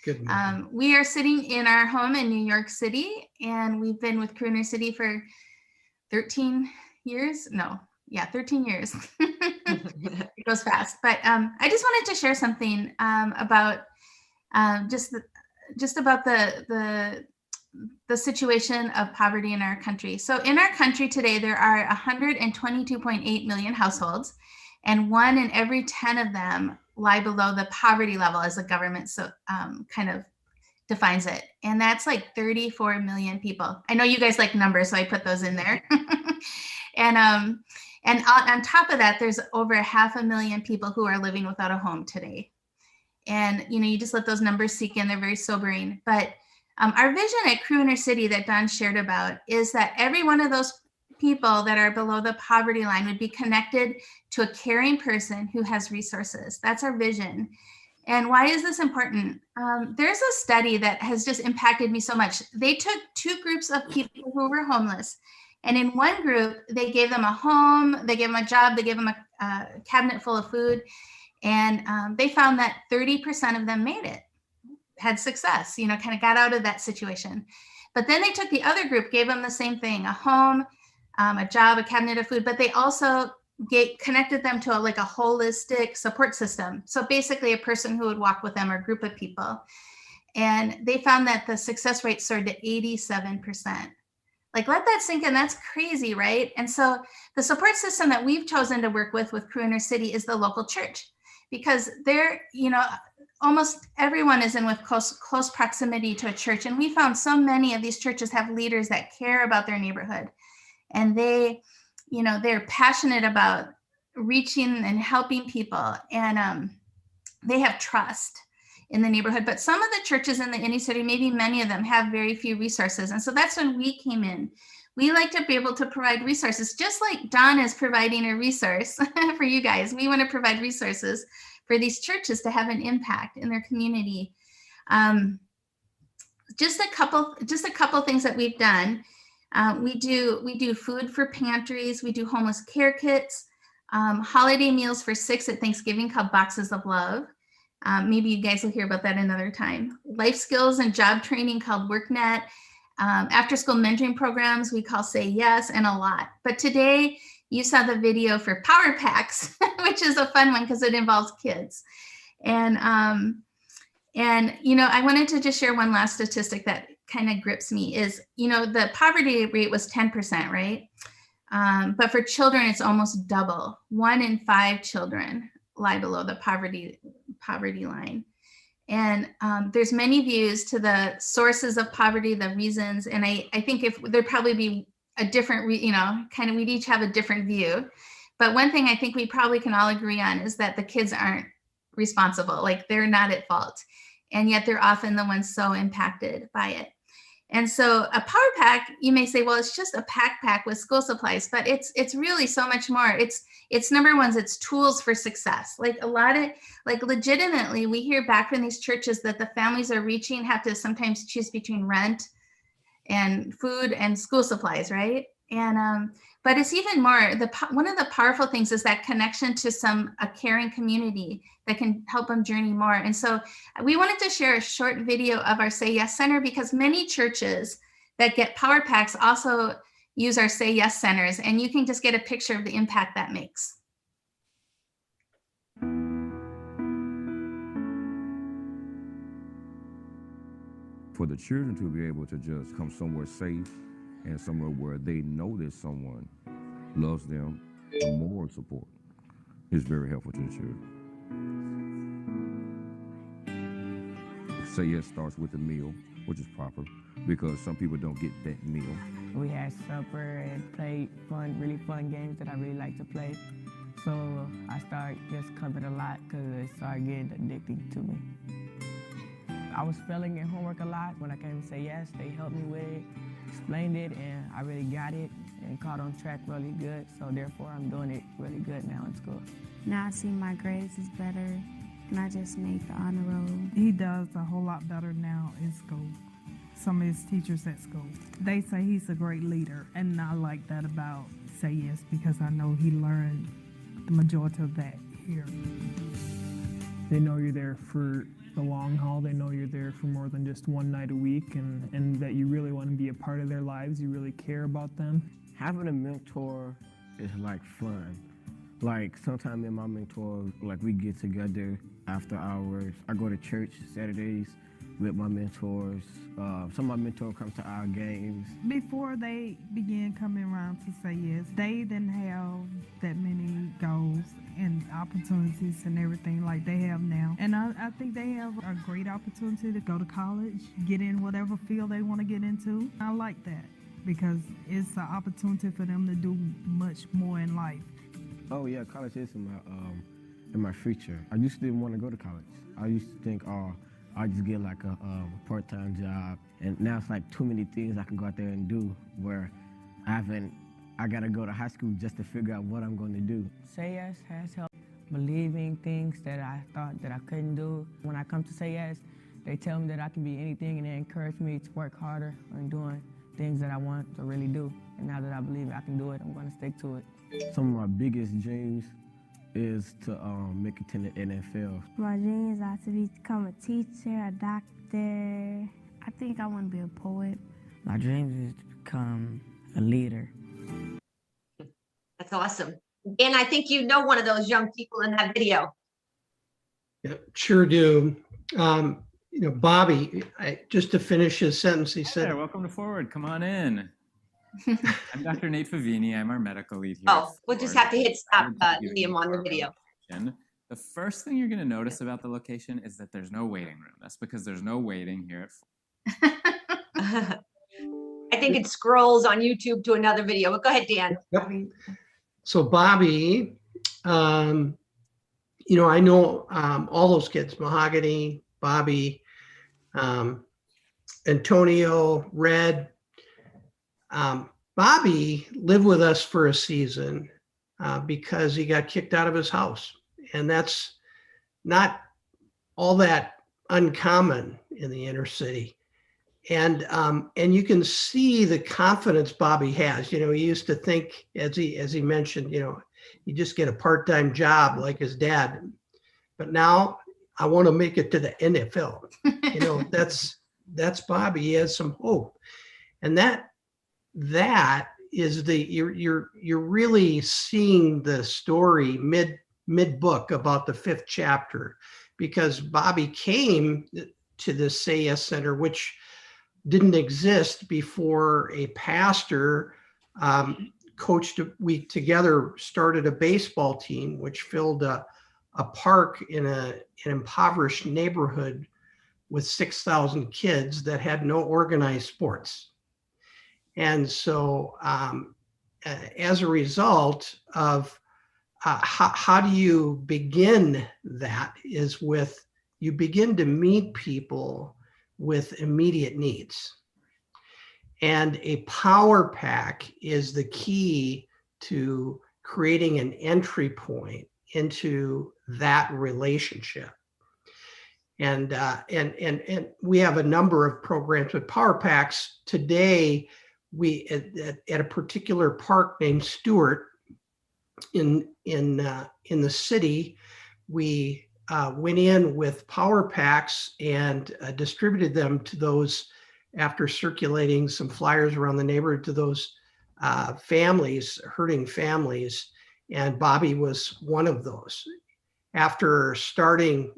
Good morning. We are sitting in our home in New York City, and we've been with CRU Inner City for 13 years. No, yeah, 13 years. It goes fast. But I just wanted to share something about just about the situation of poverty in our country. So in our country today, there are 122.8 million households, and 1 in every 10 of them lie below the poverty level as the government kind of defines it. And that's like 34 million people. I know you guys like numbers, so I put those in there. And on top of that, there's over 500,000 people who are living without a home today. And, you just let those numbers sink in, they're very sobering. But our vision at CRU Inner City that Don shared about is that every one of those people that are below the poverty line would be connected to a caring person who has resources. That's our vision. And why is this important? There's a study that has just impacted me so much. They took 2 groups of people who were homeless, and in one group, they gave them a home, they gave them a job, they gave them a cabinet full of food, and they found that 30% of them made it, had success, kind of got out of that situation. But then they took the other group, gave them the same thing, a home, a job, a cabinet of food, but they also connected them to a holistic support system. So basically a person who would walk with them or a group of people. And they found that the success rate soared to 87%. Let that sink in, that's crazy, right? And so the support system that we've chosen to work with CRU Inner City is the local church, because they're, almost everyone is in with close proximity to a church. And we found so many of these churches have leaders that care about their neighborhood. And they, they're passionate about reaching and helping people. And they have trust in the neighborhood. But some of the churches in the inner city, maybe many of them, have very few resources. And so that's when we came in. We like to be able to provide resources, just like Don is providing a resource for you guys. We want to provide resources for these churches to have an impact in their community. Just a couple things that we've done. We do food for pantries. We do homeless care kits, holiday meals for 6 at Thanksgiving called Boxes of Love. Maybe you guys will hear about that another time. Life skills and job training called WorkNet. After school mentoring programs we call Say Yes, and a lot. But today you saw the video for Power Packs, which is a fun one because it involves kids. And I wanted to just share one last statistic that kind of grips me is, the poverty rate was 10%, right? But for children, it's almost double. 1 in 5 children lie below the poverty line. And there's many views to the sources of poverty, the reasons, and I think there'd probably be a different, we'd each have a different view. But one thing I think we probably can all agree on is that the kids aren't responsible, like they're not at fault. And yet they're often the ones so impacted by it. And so a power pack, you may say, well, it's just a pack with school supplies, but it's really so much more. It's number one, it's tools for success. Like legitimately, we hear back from these churches that the families are reaching have to sometimes choose between rent and food and school supplies, right? And but it's even more, one of the powerful things is that connection to a caring community that can help them journey more. And so we wanted to share a short video of our Say Yes Center, because many churches that get power packs also use our Say Yes Centers, and you can just get a picture of the impact that makes. For the children to be able to just come somewhere safe and somewhere where they know that someone loves them and moral support is very helpful to the children. Say Yes starts with a meal, which is proper, because some people don't get that meal. We had supper and played really fun games that I really like to play. So I started just coming a lot because it started getting addicting to me. I was failing in homework a lot. When I came to Say Yes, they helped me with it, explained it, and I really got it and caught on track really good. So therefore, I'm doing it really good now in school. Now I see my grades is better, and I just made the honor roll. He does a whole lot better now in school. Some of his teachers at school, they say he's a great leader, and I like that about Say Yes because I know he learned the majority of that here. They know you're there for the long haul. They know you're there for more than just one night a week, and that you really want to be a part of their lives. You really care about them. Having a mentor is like fun. Like sometimes me and my mentor, like we get together after hours. I go to church Saturdays with my mentors. Some of my mentors come to our games. Before they began coming around to Say Yes, they didn't have that many goals and opportunities and everything like they have now. And I think they have a great opportunity to go to college, get in whatever field they want to get into. I like that because it's an opportunity for them to do much more in life. Oh yeah, college is in my future. I used to didn't want to go to college. I used to think, oh, I just get like a part-time job, and now it's like too many things I can go out there and do where I gotta go to high school just to figure out what I'm going to do. Say Yes has helped believing things that I thought that I couldn't do. When I come to Say Yes, they tell me that I can be anything, and they encourage me to work harder on doing things that I want to really do. And now that I believe I can do it, I'm going to stick to it. Some of my biggest dreams is to make it to the NFL. My dreams are to become a teacher, a doctor. I think I want to be a poet. My dreams is to become a leader. That's awesome. And I think you know one of those young people in that video. Yep, sure do. Bobby, just to finish his sentence, he said, "Hey, welcome to Forward. Come on in." I'm Dr. Nate Favini. I'm our medical lead here. Oh, we'll just have to hit stop, Liam, on the video. The first thing you're going to notice about the location is that there's no waiting room. That's because there's no waiting here at I think it scrolls on YouTube to another video, but go ahead, Dan. Yep. So Bobby, I know all those kids, Mahogany, Bobby, Antonio, Red. Bobby lived with us for a season because he got kicked out of his house. And that's not all that uncommon in the inner city. And you can see the confidence Bobby has. He used to think, as he mentioned, you just get a part-time job like his dad. But now I want to make it to the NFL. That's Bobby. He has some hope. And that is you're really seeing the story mid book about the 5th chapter, because Bobby came to the Say Yes Center, which didn't exist before a pastor coached. We together started a baseball team, which filled a park in an impoverished neighborhood with 6,000 kids that had no organized sports. And so as a result of how do you begin that is with, you begin to meet people with immediate needs. And a power pack is the key to creating an entry point into that relationship. And we have a number of programs with power packs. Today, we at a particular park named Stewart in the city, we went in with power packs and distributed them to those, after circulating some flyers around the neighborhood, to those families, hurting families. And Bobby was one of those. After starting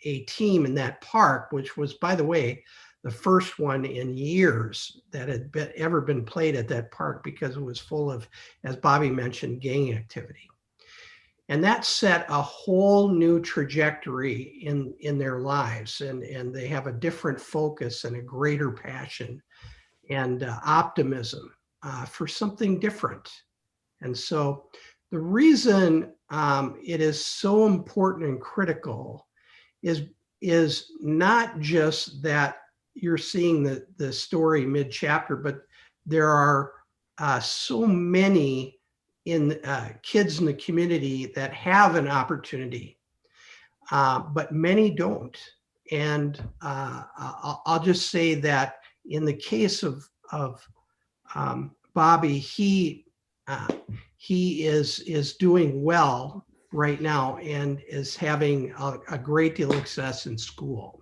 a team in that park, which was, by the way, the first one in years that had ever been played at that park, because it was full of, as Bobby mentioned, gang activity. And that set a whole new trajectory in their lives. And they have a different focus and a greater passion and optimism for something different. And so the reason it is so important and critical is not just that you're seeing the story mid-chapter, but there are so many kids in the community that have an opportunity, but many don't. And I'll just say that in the case of Bobby, he is doing well right now and is having a great deal of success in school.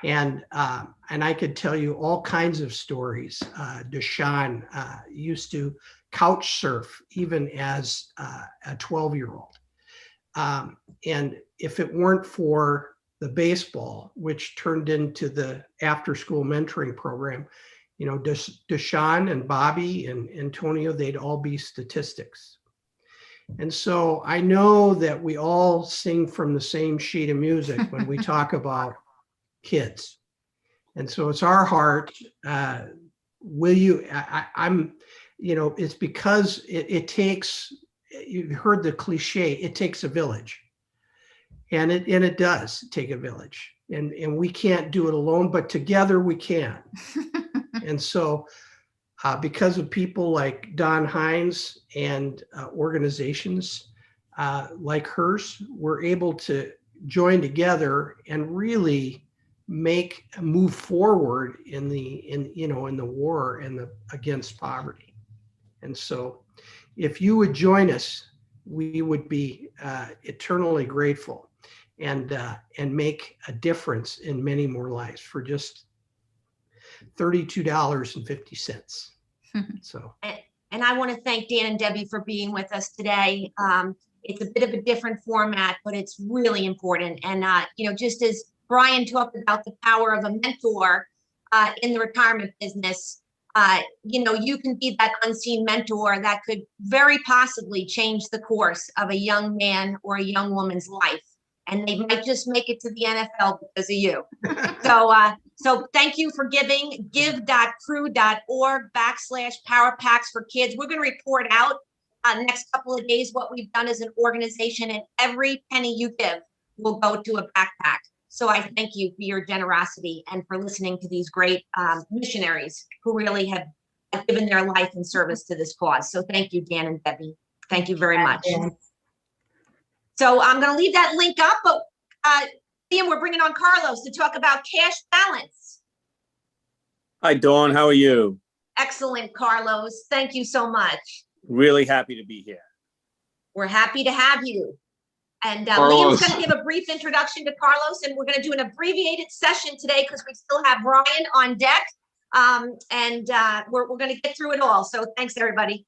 And I could tell you all kinds of stories. Deshaun used to couch surf even as a 12-year-old. And if it weren't for the baseball, which turned into the after-school mentoring program, you know, Deshaun and Bobby and Antonio, they'd all be statistics. And so I know that we all sing from the same sheet of music when we talk about kids. And so it's our heart. Will you, I'm, you know, it's because it takes, you've heard the cliche, it takes a village. And it does take a village. And we can't do it alone, but together we can. And so because of people like Don Hynes and organizations like hers, we're able to join together and really move forward in the war and against poverty. And so if you would join us, we would be eternally grateful and make a difference in many more lives for just $32.50. So. And I want to thank Dan and Debbie for being with us today. It's a bit of a different format, but it's really important. And, you know, just as Brian talked about the power of a mentor in the retirement business, you know, you can be that unseen mentor that could very possibly change the course of a young man or a young woman's life. And they might just make it to the NFL because of you. So thank you for giving. give.cru.org/Power Packs for Kids. We're going to report out next couple of days what we've done as an organization, and every penny you give will go to a backpack. So I thank you for your generosity and for listening to these great missionaries who really have given their life in service to this cause. So thank you, Dan and Debbie. Thank you very much. So I'm going to leave that link up, but Liam, we're bringing on Carlos to talk about cash balance. Hi, Dawn. How are you? Excellent, Carlos. Thank you so much. Really happy to be here. We're happy to have you. And Carlos. Liam's going to give a brief introduction to Carlos, and we're going to do an abbreviated session today because we still have Brian on deck, and we're going to get through it all. So thanks, everybody.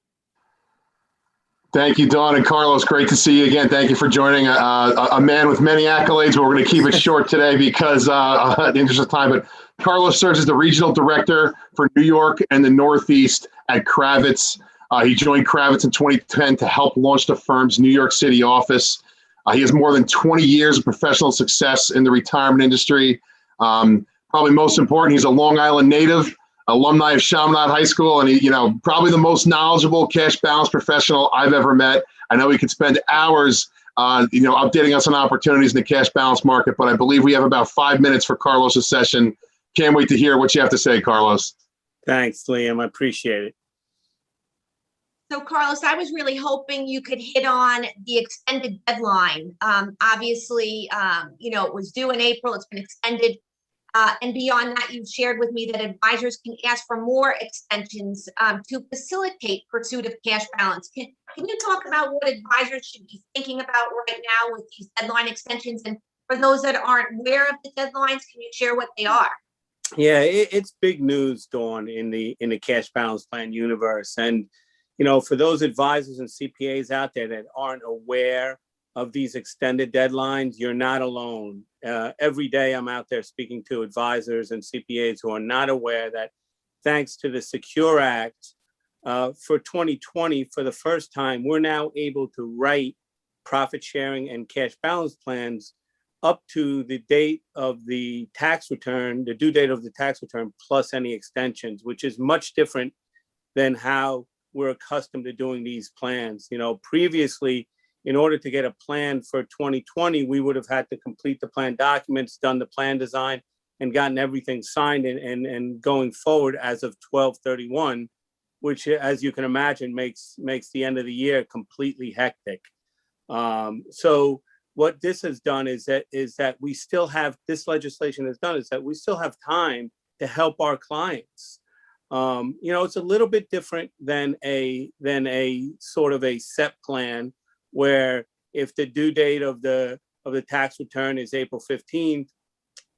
Thank you, Dawn and Carlos. Great to see you again. Thank you for joining a man with many accolades. But we're going to keep it short today because the interest of time. But Carlos serves as the regional director for New York and the Northeast at Kravitz. He joined Kravitz in 2010 to help launch the firm's New York City office. He has more than 20 years of professional success in the retirement industry. Probably most important, he's a Long Island native, alumni of Chaminade High School, and he, probably the most knowledgeable cash balance professional I've ever met. I know we could spend hours, updating us on opportunities in the cash balance market, but I believe we have about 5 minutes for Carlos's session. Can't wait to hear what you have to say, Carlos. Thanks, Liam. I appreciate it. So, Carlos, I was really hoping you could hit on the extended deadline. Obviously, it was due in April. It's been extended. And beyond that, you've shared with me that advisors can ask for more extensions to facilitate pursuit of cash balance. Can you talk about what advisors should be thinking about right now with these deadline extensions? And for those that aren't aware of the deadlines, can you share what they are? Yeah, it's big news, Dawn, in the cash balance plan universe. And, for those advisors and CPAs out there that aren't aware of these extended deadlines, you're not alone. Every day I'm out there speaking to advisors and CPAs who are not aware that thanks to the Secure Act for 2020, for the first time, we're now able to write profit sharing and cash balance plans up to the date of the tax return, the due date of the tax return, plus any extensions, which is much different than how we're accustomed to doing these plans. Previously, in order to get a plan for 2020, we would have had to complete the plan documents, done the plan design, and gotten everything signed and going forward as of 12/31, which, as you can imagine, makes the end of the year completely hectic. So what this has done is that we still have, this legislation has done is that we still have time to help our clients. It's a little bit different than a sort of a set plan, where if the due date of the tax return is April 15th,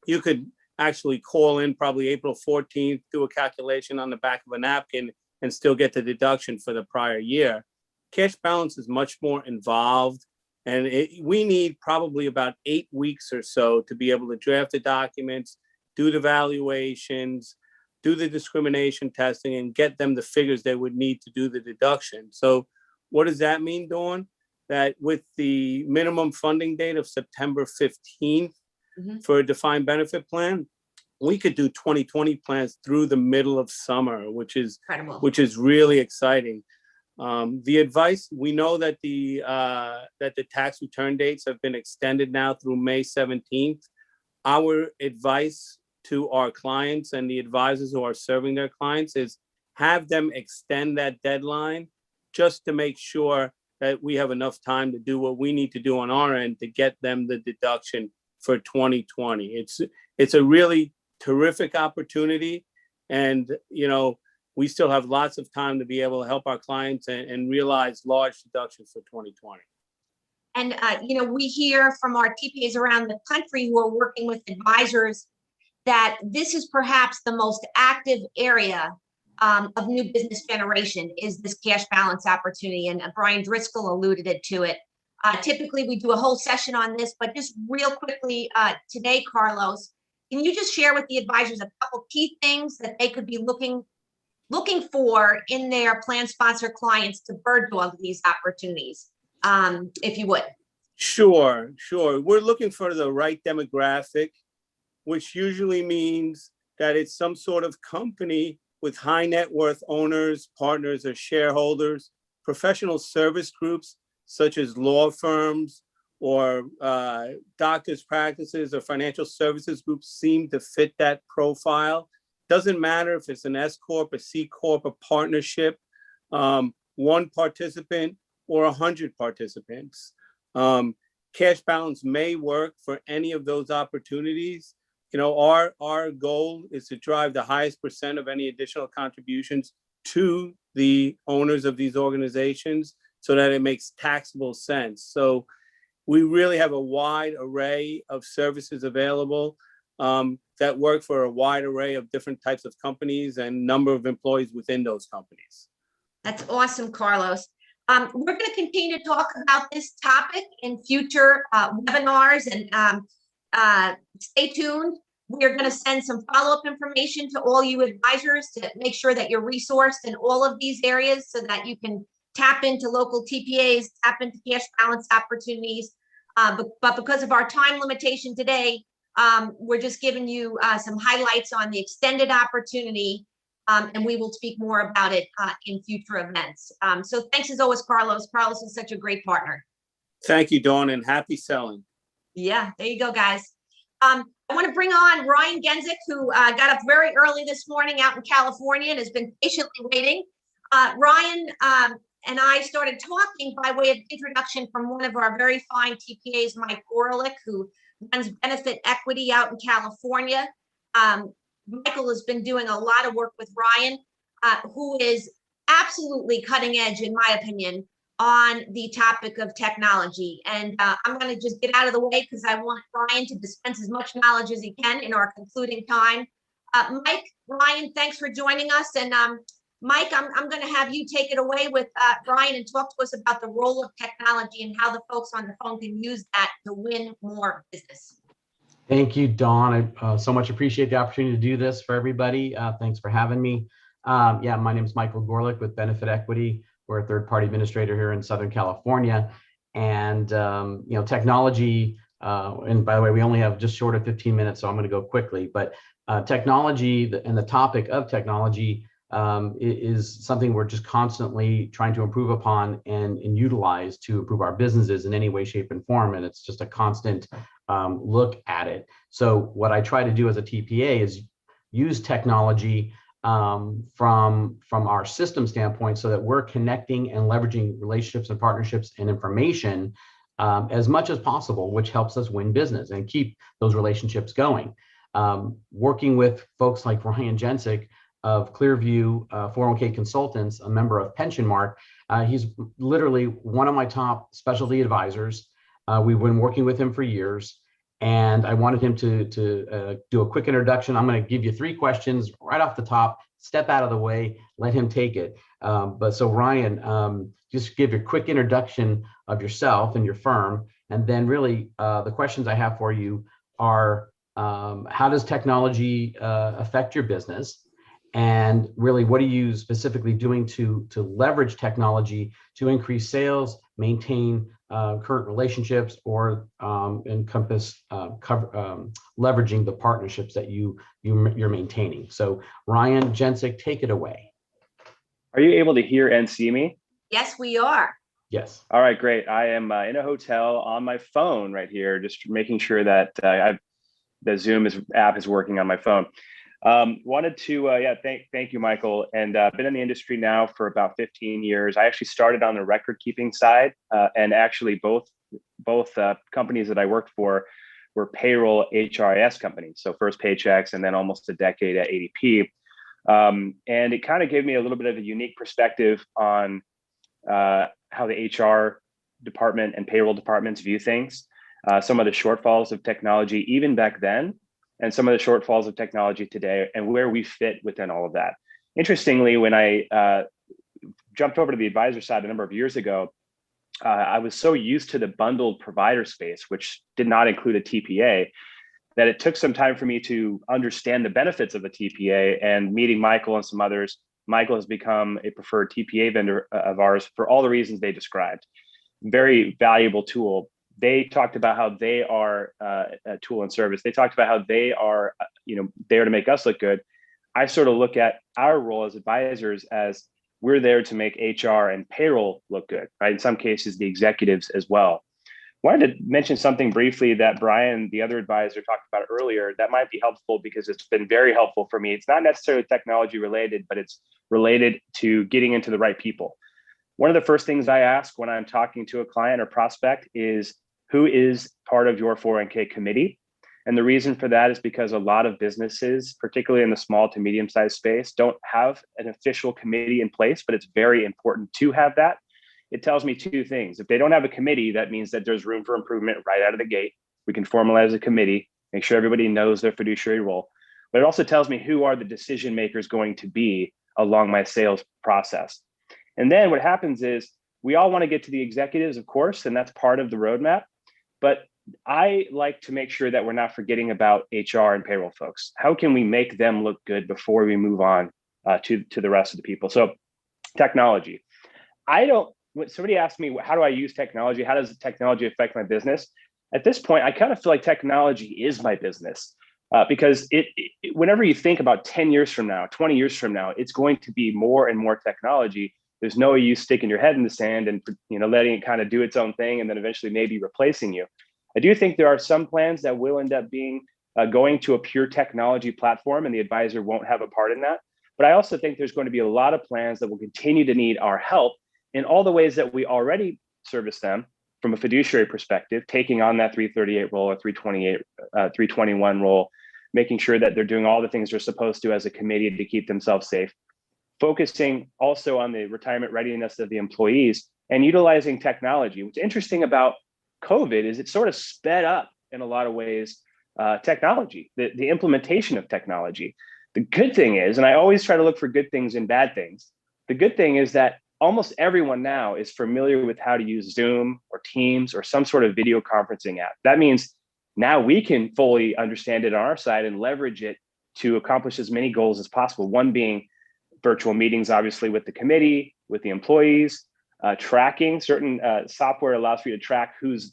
you could actually call in probably April 14th, do a calculation on the back of a napkin, and still get the deduction for the prior year. Cash balance is much more involved, and we need probably about 8 weeks or so to be able to draft the documents, do the valuations, do the discrimination testing, and get them the figures they would need to do the deduction. So what does that mean, Dawn? That with the minimum funding date of September 15th for a defined benefit plan, we could do 2020 plans through the middle of summer, which is incredible, which is really exciting. The advice, we know that the tax return dates have been extended now through May 17th. Our advice to our clients and the advisors who are serving their clients is have them extend that deadline just to make sure that we have enough time to do what we need to do on our end to get them the deduction for 2020. It's a really terrific opportunity, and we still have lots of time to be able to help our clients and realize large deductions for 2020. And we hear from our TPAs around the country who are working with advisors that this is perhaps the most active area of new business generation is this cash balance opportunity. And Brian Driscoll alluded to it. Typically, we do a whole session on this, but just real quickly today, Carlos, can you just share with the advisors a couple key things that they could be looking for in their plan sponsor clients to bird dog these opportunities, if you would? Sure. We're looking for the right demographic, which usually means that it's some sort of company with high net worth owners, partners, or shareholders. Professional service groups such as law firms or doctors' practices or financial services groups seem to fit that profile. Doesn't matter if it's an S Corp, a C Corp, a partnership, one participant or 100 participants. Cash balance may work for any of those opportunities. Our goal is to drive the highest percent of any additional contributions to the owners of these organizations so that it makes taxable sense. So we really have a wide array of services available that work for a wide array of different types of companies and number of employees within those companies. That's awesome, Carlos. We're going to continue to talk about this topic in future webinars, and stay tuned. We're going to send some follow-up information to all you advisors to make sure that you're resourced in all of these areas so that you can tap into local TPAs, tap into cash balance opportunities. But because of our time limitation today, we're just giving you some highlights on the extended opportunity And we will speak more about it in future events. So thanks as always, Carlos. Carlos is such a great partner. Thank you, Dawn, and happy selling. Yeah, there you go, guys. I want to bring on Ryan Genzik, who got up very early this morning out in California and has been patiently waiting. Ryan and I started talking by way of introduction from one of our very fine TPAs, Mike Gorelick, who runs Benefit Equity out in California. Michael has been doing a lot of work with Ryan, who is absolutely cutting edge, in my opinion, on the topic of technology. And I'm going to just get out of the way because I want Ryan to dispense as much knowledge as he can in our concluding time. Mike, Ryan, thanks for joining us. And Mike, I'm going to have you take it away with Ryan and talk to us about the role of technology and how the folks on the phone can use that to win more business. Thank you, Dawn. I so much appreciate the opportunity to do this for everybody. Thanks for having me. Yeah, my name is Michael Gorelick with Benefit Equity. We're a third-party administrator here in Southern California. And, technology, and by the way, we only have just short of 15 minutes, so I'm going to go quickly. But technology and the topic of technology is something we're just constantly trying to improve upon and utilize to improve our businesses in any way, shape, and form. And it's just a constant look at it. So what I try to do as a TPA is use technology from our system standpoint so that we're connecting and leveraging relationships and partnerships and information as much as possible, which helps us win business and keep those relationships going. Working with folks like Ryan Genzik of Clearview 401k Consultants, a member of Pensionmark, he's literally one of my top specialty advisors. We've been working with him for years, and I wanted him to do a quick introduction. I'm going to give you 3 questions right off the top, step out of the way, let him take it. But so Ryan, just give a quick introduction of yourself and your firm. And then really the questions I have for you are, how does technology affect your business? And really, what are you specifically doing to leverage technology to increase sales, maintain current relationships, or encompass leveraging the partnerships that you're maintaining? So Ryan Genzik, take it away. Are you able to hear and see me? Yes, we are. Yes. All right, great. I am in a hotel on my phone right here, just making sure that the Zoom app is working on my phone. Wanted to thank you, Michael, and been in the industry now for about 15 years. I actually started on the record keeping side, and actually both companies that I worked for were payroll HRIS companies, so first paychecks, and then almost a decade at ADP. And it kind of gave me a little bit of a unique perspective on how the HR department and payroll departments view things, some of the shortfalls of technology even back then, and some of the shortfalls of technology today, and where we fit within all of that. Interestingly, when I jumped over to the advisor side a number of years ago, I was so used to the bundled provider space, which did not include a TPA, that it took some time for me to understand the benefits of a TPA. And meeting Michael and some others, Michael has become a preferred TPA vendor of ours for all the reasons they described. Very valuable tool. They talked about how they are a tool and service. They talked about how they are, there to make us look good. I sort of look at our role as advisors as we're there to make HR and payroll look good, right? In some cases, the executives as well. Wanted to mention something briefly that Brian, the other advisor, talked about earlier that might be helpful because it's been very helpful for me. It's not necessarily technology related, but it's related to getting into the right people. One of the first things I ask when I'm talking to a client or prospect is, who is part of your 401k committee? And the reason for that is because a lot of businesses, particularly in the small to medium-sized space, don't have an official committee in place, but it's very important to have that. It tells me 2 things. If they don't have a committee, that means that there's room for improvement right out of the gate. We can formalize a committee, make sure everybody knows their fiduciary role. But it also tells me who are the decision makers going to be along my sales process. And then what happens is we all want to get to the executives, of course, and that's part of the roadmap. But I like to make sure that we're not forgetting about HR and payroll folks. How can we make them look good before we move on to the rest of the people? So technology. When somebody asks me, how do I use technology? How does technology affect my business? At this point, I kind of feel like technology is my business. Because whenever you think about 10 years from now, 20 years from now, it's going to be more and more technology. There's no use sticking your head in the sand and letting it kind of do its own thing and then eventually maybe replacing you. I do think there are some plans that will end up being going to a pure technology platform, and the advisor won't have a part in that. But I also think there's going to be a lot of plans that will continue to need our help in all the ways that we already service them from a fiduciary perspective, taking on that 338 role or 321 role, making sure that they're doing all the things they're supposed to as a committee to keep themselves safe, focusing also on the retirement readiness of the employees and utilizing technology. What's interesting about COVID is it sort of sped up in a lot of ways technology, the implementation of technology. The good thing is, and I always try to look for good things and bad things, the good thing is that almost everyone now is familiar with how to use Zoom or Teams or some sort of video conferencing app. That means now we can fully understand it on our side and leverage it to accomplish as many goals as possible. One being virtual meetings, obviously, with the committee, with the employees, tracking. Certain software allows for you to track who's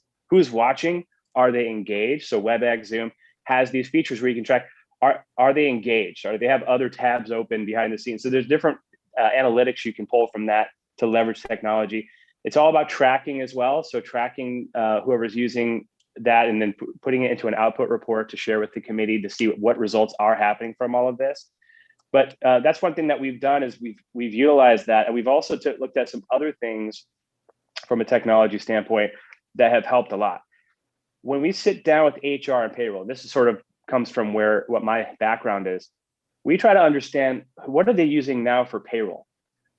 watching. Are they engaged? So WebEx, Zoom has these features where you can track, are they engaged? Or do they have other tabs open behind the scenes? So there's different analytics you can pull from that to leverage technology. It's all about tracking as well. So tracking whoever's using that and then putting it into an output report to share with the committee to see what results are happening from all of this. But that's one thing that we've done is we've utilized that. And we've also looked at some other things from a technology standpoint that have helped a lot. When we sit down with HR and payroll, this is sort of comes from what my background is. We try to understand, what are they using now for payroll?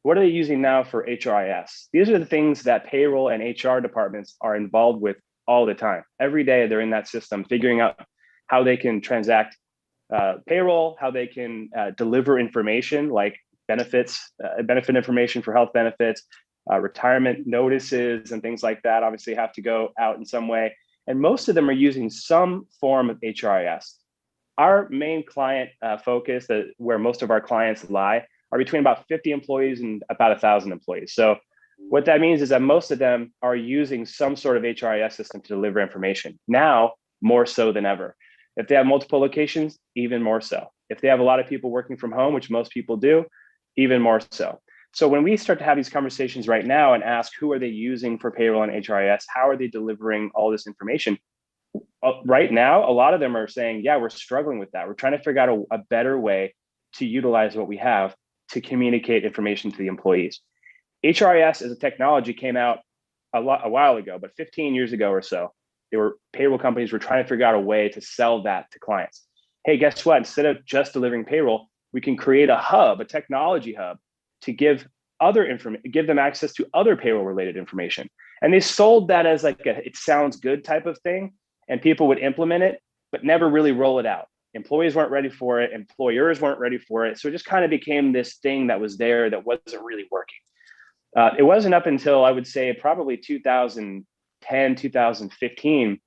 What are they using now for HRIS? These are the things that payroll and HR departments are involved with all the time. Every day they're in that system, figuring out how they can transact payroll, how they can deliver information like benefit information for health benefits, retirement notices and things like that obviously have to go out in some way. And most of them are using some form of HRIS. Our main client focus, where most of our clients lie, are between about 50 employees and about 1,000 employees. So what that means is that most of them are using some sort of HRIS system to deliver information, now more so than ever. If they have multiple locations, even more so. If they have a lot of people working from home, which most people do, even more so. So when we start to have these conversations right now and ask who are they using for payroll and HRIS, how are they delivering all this information? Right now, a lot of them are saying, yeah, we're struggling with that. We're trying to figure out a better way to utilize what we have to communicate information to the employees. HRIS as a technology came out a while ago, but 15 years ago or so, payroll companies were trying to figure out a way to sell that to clients. Hey, guess what? Instead of just delivering payroll, we can create a hub, a technology hub, to give them access to other payroll related information. And they sold that as like it sounds good type of thing, and people would implement it, but never really roll it out. Employees weren't ready for it. Employers weren't ready for it. So it just kind of became this thing that was there that wasn't really working. It wasn't up until I would say probably 2010, 2015,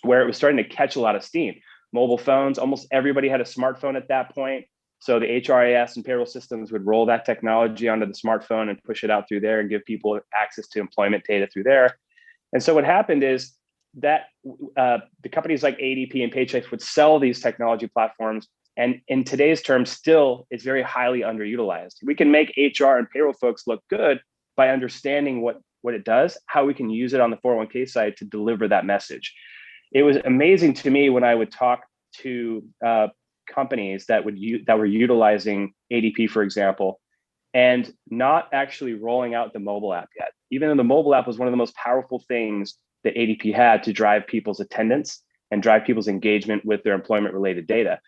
where it was starting to catch a lot of steam. Mobile phones, almost everybody had a smartphone at that point. So the HRIS and payroll systems would roll that technology onto the smartphone and push it out through there and give people access to employment data through there. And so what happened is that the companies like ADP and Paychex would sell these technology platforms. And in today's terms, still, it's very highly underutilized. We can make HR and payroll folks look good by understanding what it does, how we can use it on the 401k side to deliver that message. It was amazing to me when I would talk to companies that were utilizing ADP, for example, and not actually rolling out the mobile app yet. Even though the mobile app was one of the most powerful things that ADP had to drive people's attendance and drive people's engagement with their employment-related data.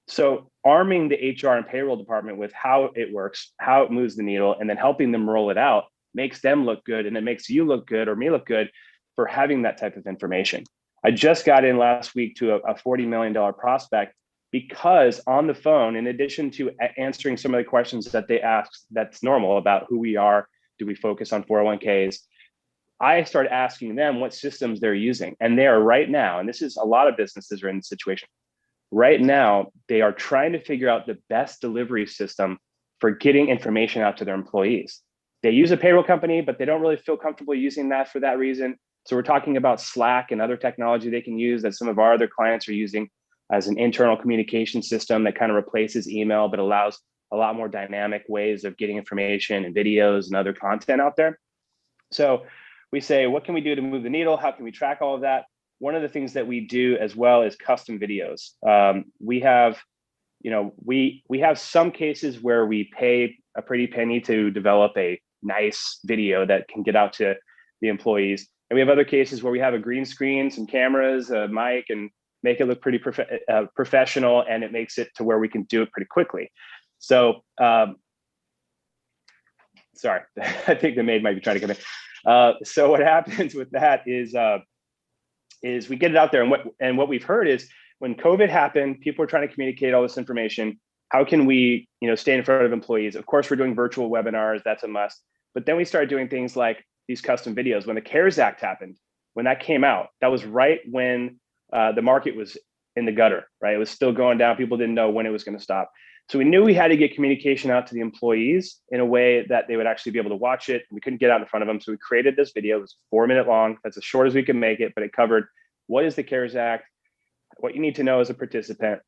So arming the HR and payroll department with how it works, how it moves the needle, and then helping them roll it out makes them look good, and it makes you look good or me look good for having that type of information. I just got in last week to a $40 million prospect because on the phone, in addition to answering some of the questions that they asked that's normal about who we are, do we focus on 401ks, I started asking them what systems they're using. And they are right now, and this is a lot of businesses are in this situation, right now, they are trying to figure out the best delivery system for getting information out to their employees. They use a payroll company, but they don't really feel comfortable using that for that reason. So we're talking about Slack and other technology they can use that some of our other clients are using. as an internal communication system that kind of replaces email, but allows a lot more dynamic ways of getting information and videos and other content out there. So we say, what can we do to move the needle? How can we track all of that? One of the things that we do as well is custom videos. We have some cases where we pay a pretty penny to develop a nice video that can get out to the employees. And we have other cases where we have a green screen, some cameras, a mic, and make it look pretty professional, and it makes it to where we can do it pretty quickly. So, sorry, I think the maid might be trying to come in. So what happens with that is we get it out there, and what we've heard is when COVID happened, people were trying to communicate all this information. How can we, stay in front of employees? Of course, we're doing virtual webinars. That's a must. But then we started doing things like these custom videos. When the CARES Act happened, when that came out, that was right when the market was in the gutter, right? It was still going down. People didn't know when it was going to stop. So we knew we had to get communication out to the employees in a way that they would actually be able to watch it. We couldn't get out in front of them. So we created this video. It was 4-minute long. That's as short as we could make it, but it covered what is the CARES Act, what you need to know as a participant.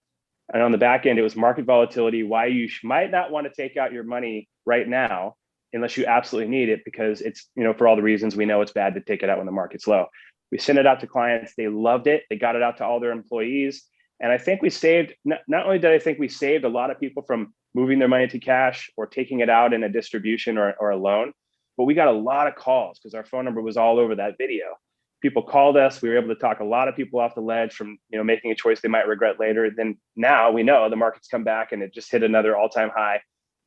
And on the back end, it was market volatility, why you might not want to take out your money right now unless you absolutely need it, because it's, for all the reasons we know it's bad to take it out when the market's low. We sent it out to clients. They loved it. They got it out to all their employees. And I think we saved, not only did I think we saved a lot of people from moving their money to cash or taking it out in a distribution or a loan, but we got a lot of calls because our phone number was all over that video. People called us. We were able to talk a lot of people off the ledge from, making a choice they might regret later. Then now we know the market's come back and it just hit another all-time high.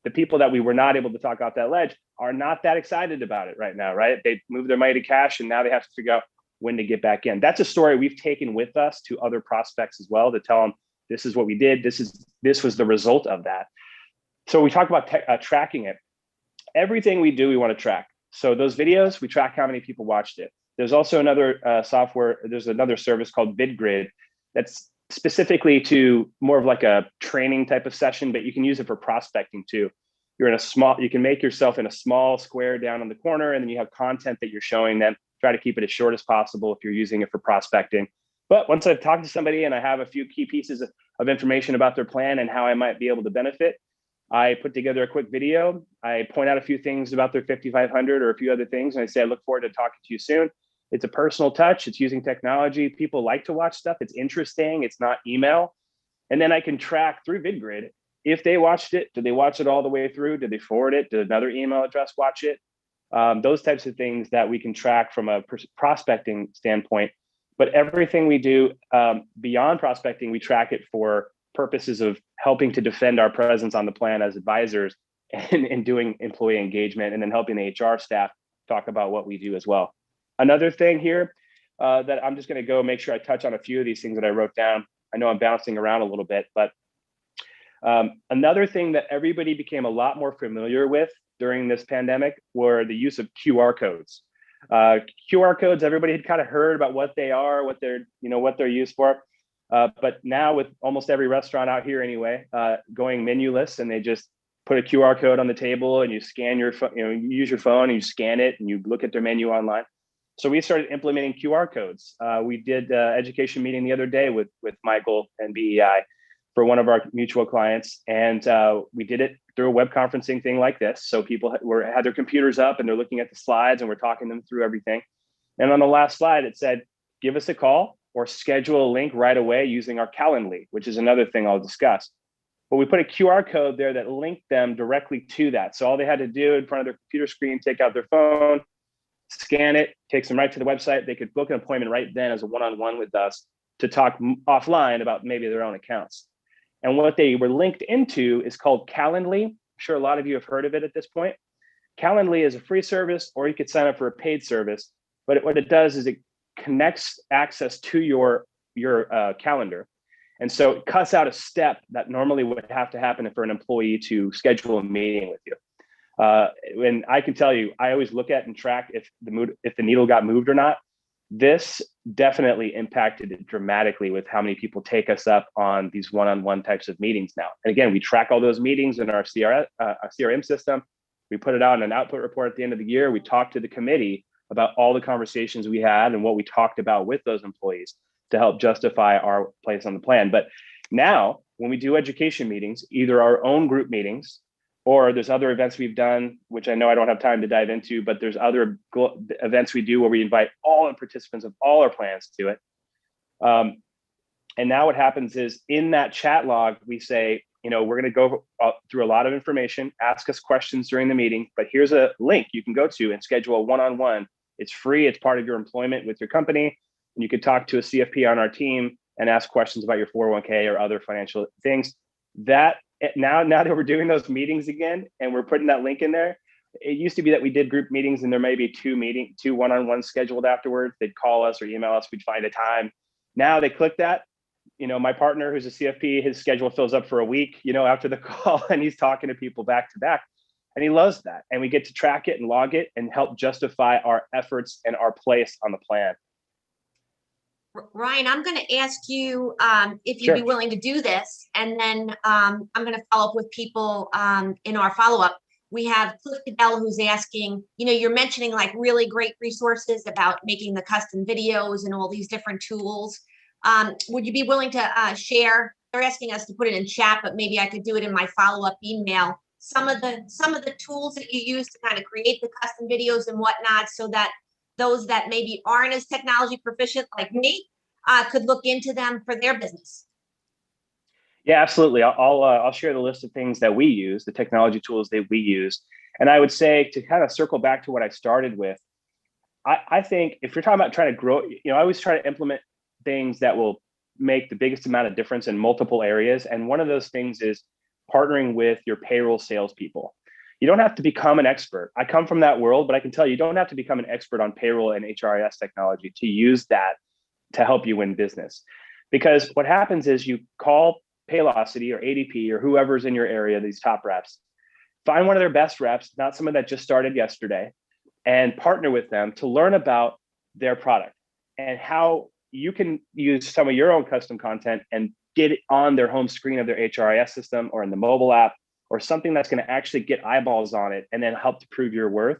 The people that we were not able to talk off that ledge are not that excited about it right now, right? They moved their money to cash and now they have to figure out when to get back in. That's a story we've taken with us to other prospects as well to tell them this is what we did. This was the result of that. So we talk about tracking it. Everything we do, we want to track. So those videos, we track how many people watched it. There's also another there's another service called VidGrid that's specifically to more of like a training type of session, but you can use it for prospecting too. You can make yourself in a small square down in the corner, and then you have content that you're showing them. Try to keep it as short as possible if you're using it for prospecting. But once I've talked to somebody and I have a few key pieces of information about their plan and how I might be able to benefit, I put together a quick video. I point out a few things about their 5,500 or a few other things. And I say, I look forward to talking to you soon. It's a personal touch. It's using technology. People like to watch stuff. It's interesting. It's not email. And then I can track through VidGrid. If they watched it, did they watch it all the way through? Did they forward it? Did another email address watch it? Those types of things that we can track from a prospecting standpoint. But everything we do beyond prospecting, we track it for purposes of helping to defend our presence on the plan as advisors and doing employee engagement, and then helping the HR staff talk about what we do as well. Another thing here that I'm just going to go make sure I touch on a few of these things that I wrote down. I know I'm bouncing around a little bit, but another thing that everybody became a lot more familiar with during this pandemic were the use of QR codes. QR codes, everybody had kind of heard about what they are, what they're used for. But now with almost every restaurant out here anyway, going menuless, and they just put a QR code on the table and you scan your phone, you use your phone and you scan it and you look at their menu online. So we started implementing QR codes. We did an education meeting the other day with Michael and BEI for one of our mutual clients. And we did it through a web conferencing thing like this. So people had their computers up and they're looking at the slides and we're talking them through everything. And on the last slide, it said, give us a call or schedule a link right away using our Calendly, which is another thing I'll discuss. But we put a QR code there that linked them directly to that. So all they had to do in front of their computer screen, take out their phone, scan it, takes them right to the website. They could book an appointment right then as a one-on-one with us to talk offline about maybe their own accounts. And what they were linked into is called Calendly. I'm sure a lot of you have heard of it at this point. Calendly is a free service, or you could sign up for a paid service. But what it does is it connects access to your calendar. And so it cuts out a step that normally would have to happen for an employee to schedule a meeting with you. And I can tell you, I always look at and track if the needle got moved or not. This definitely impacted it dramatically with how many people take us up on these one-on-one types of meetings now. And again, we track all those meetings in our CRM system. We put it out in an output report at the end of the year. We talk to the committee about all the conversations we had and what we talked about with those employees. to help justify our place on the plan. But now when we do education meetings, either our own group meetings, or there's other events we've done, which I know I don't have time to dive into, but there's other events we do where we invite all the participants of all our plans to it. And now what happens is in that chat log, we say, we're going to go through a lot of information, ask us questions during the meeting, but here's a link you can go to and schedule a one-on-one. It's free. It's part of your employment with your company. And you could talk to a CFP on our team and ask questions about your 401k or other financial things. That now that we're doing those meetings again, and we're putting that link in there, it used to be that we did group meetings and there may be two one-on-ones scheduled afterwards. They'd call us or email us. We'd find a time. Now they click that. My partner who's a CFP, his schedule fills up for a week, after the call, and he's talking to people back to back, and he loves that. And we get to track it and log it and help justify our efforts and our place on the plan. Ryan, I'm going to ask you if you'd Sure. be willing to do this, and then I'm going to follow up with people in our follow-up. We have Cliff Cadell who's asking, you're mentioning like really great resources about making the custom videos and all these different tools. Would you be willing to share? They're asking us to put it in chat, but maybe I could do it in my follow-up email. Some of the tools that you use to kind of create the custom videos and whatnot, so that those that maybe aren't as technology proficient like me could look into them for their business. Yeah, absolutely. I'll share the list of things that we use, the technology tools that we use. And I would say, to kind of circle back to what I started with, I think if you're talking about trying to grow, I always try to implement things that will make the biggest amount of difference in multiple areas. And one of those things is partnering with your payroll salespeople. You don't have to become an expert. I come from that world, but I can tell you don't have to become an expert on payroll and HRIS technology to use that to help you win business. Because what happens is you call Paylocity or ADP or whoever's in your area, these top reps, find one of their best reps, not someone that just started yesterday, and partner with them to learn about their product and how you can use some of your own custom content and get it on their home screen of their HRIS system or in the mobile app or something that's going to actually get eyeballs on it and then help to prove your worth.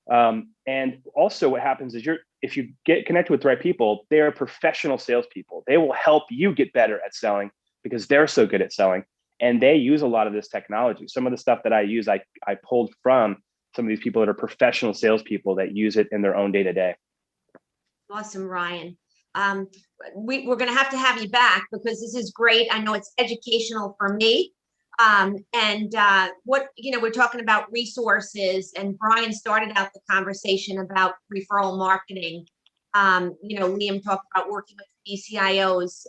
And also what happens is if you get connected with the right people, they are professional salespeople. They will help you get better at selling because they're so good at selling. And they use a lot of this technology. Some of the stuff that I use, I pulled from some of these people that are professional salespeople that use it in their own day-to-day. Awesome, Ryan. We're going to have you back because this is great. I know it's educational for me. We're talking about resources, and Brian started out the conversation about referral marketing. Liam talked about working with BCIOs,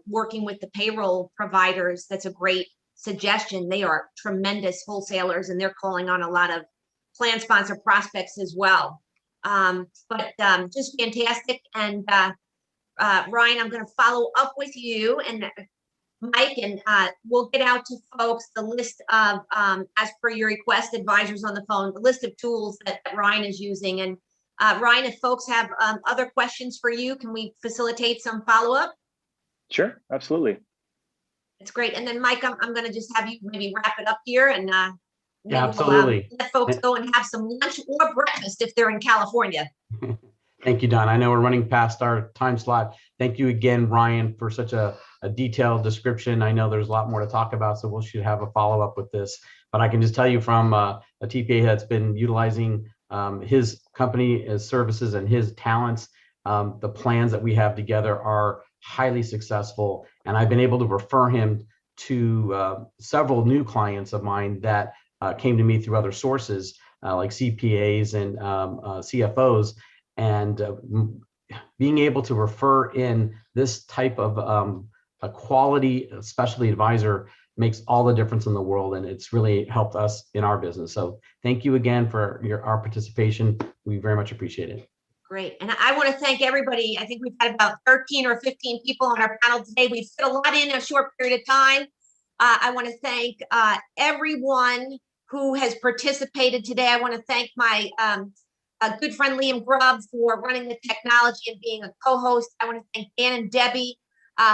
working with the payroll providers. That's a great suggestion. They are tremendous wholesalers and they're calling on a lot of plan sponsor prospects as well. Just fantastic. And Ryan, I'm going to follow up with you and Mike, and we'll get out to folks the list of, as per your request, advisors on the phone, the list of tools that Ryan is using. And Ryan, if folks have other questions for you, can we facilitate some follow-up? Sure, absolutely. It's great. And then Mike, I'm going to just have you maybe wrap it up here, and yeah, absolutely. We'll let folks go and have some lunch or breakfast if they're in California. Thank you, Don. I know we're running past our time slot. Thank you again, Ryan, for such a detailed description. I know there's a lot more to talk about, so we should have a follow-up with this. But I can just tell you from a TPA that's been utilizing his company, his services, and his talents, the plans that we have together are highly successful. And I've been able to refer him to several new clients of mine that came to me through other sources, like CPAs and CFOs. And being able to refer in this type of a quality specialty advisor makes all the difference in the world, and it's really helped us in our business. So thank you again for our participation. We very much appreciate it. Great. And I want to thank everybody. I think we've had about 13 or 15 people on our panel today. We've fit a lot in a short period of time. I want to thank everyone who has participated today. I want to thank my a good friend Liam Grubb for running the technology and being a co-host. I want to thank Dan and Debbie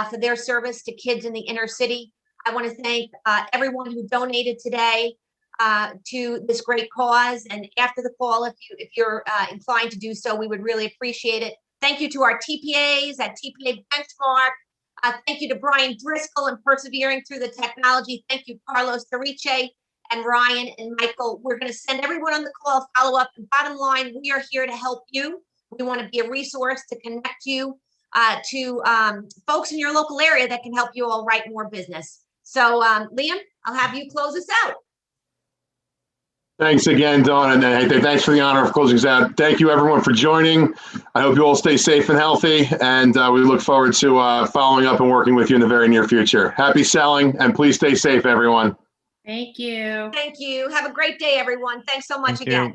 for their service to kids in the inner city. I want to thank everyone who donated today to this great cause. And after the call, if you're inclined to do so, we would really appreciate it. Thank you to our TPAs at TPA Benchmark. Thank you to Brian Driscoll and persevering through the technology. Thank you, Carlos Doriche and Ryan and Michael. We're going to send everyone on the call follow up. And bottom line, we are here to help you. We want to be a resource to connect you to folks in your local area that can help you all write more business. So Liam, I'll have you close us out. Thanks again, Dawn, and thanks for the honor of closing us out. Thank you, everyone, for joining. I hope you all stay safe and healthy, and we look forward to following up and working with you in the very near future. Happy selling, and please stay safe, everyone. Thank you. Thank you. Have a great day, everyone. Thanks so much again.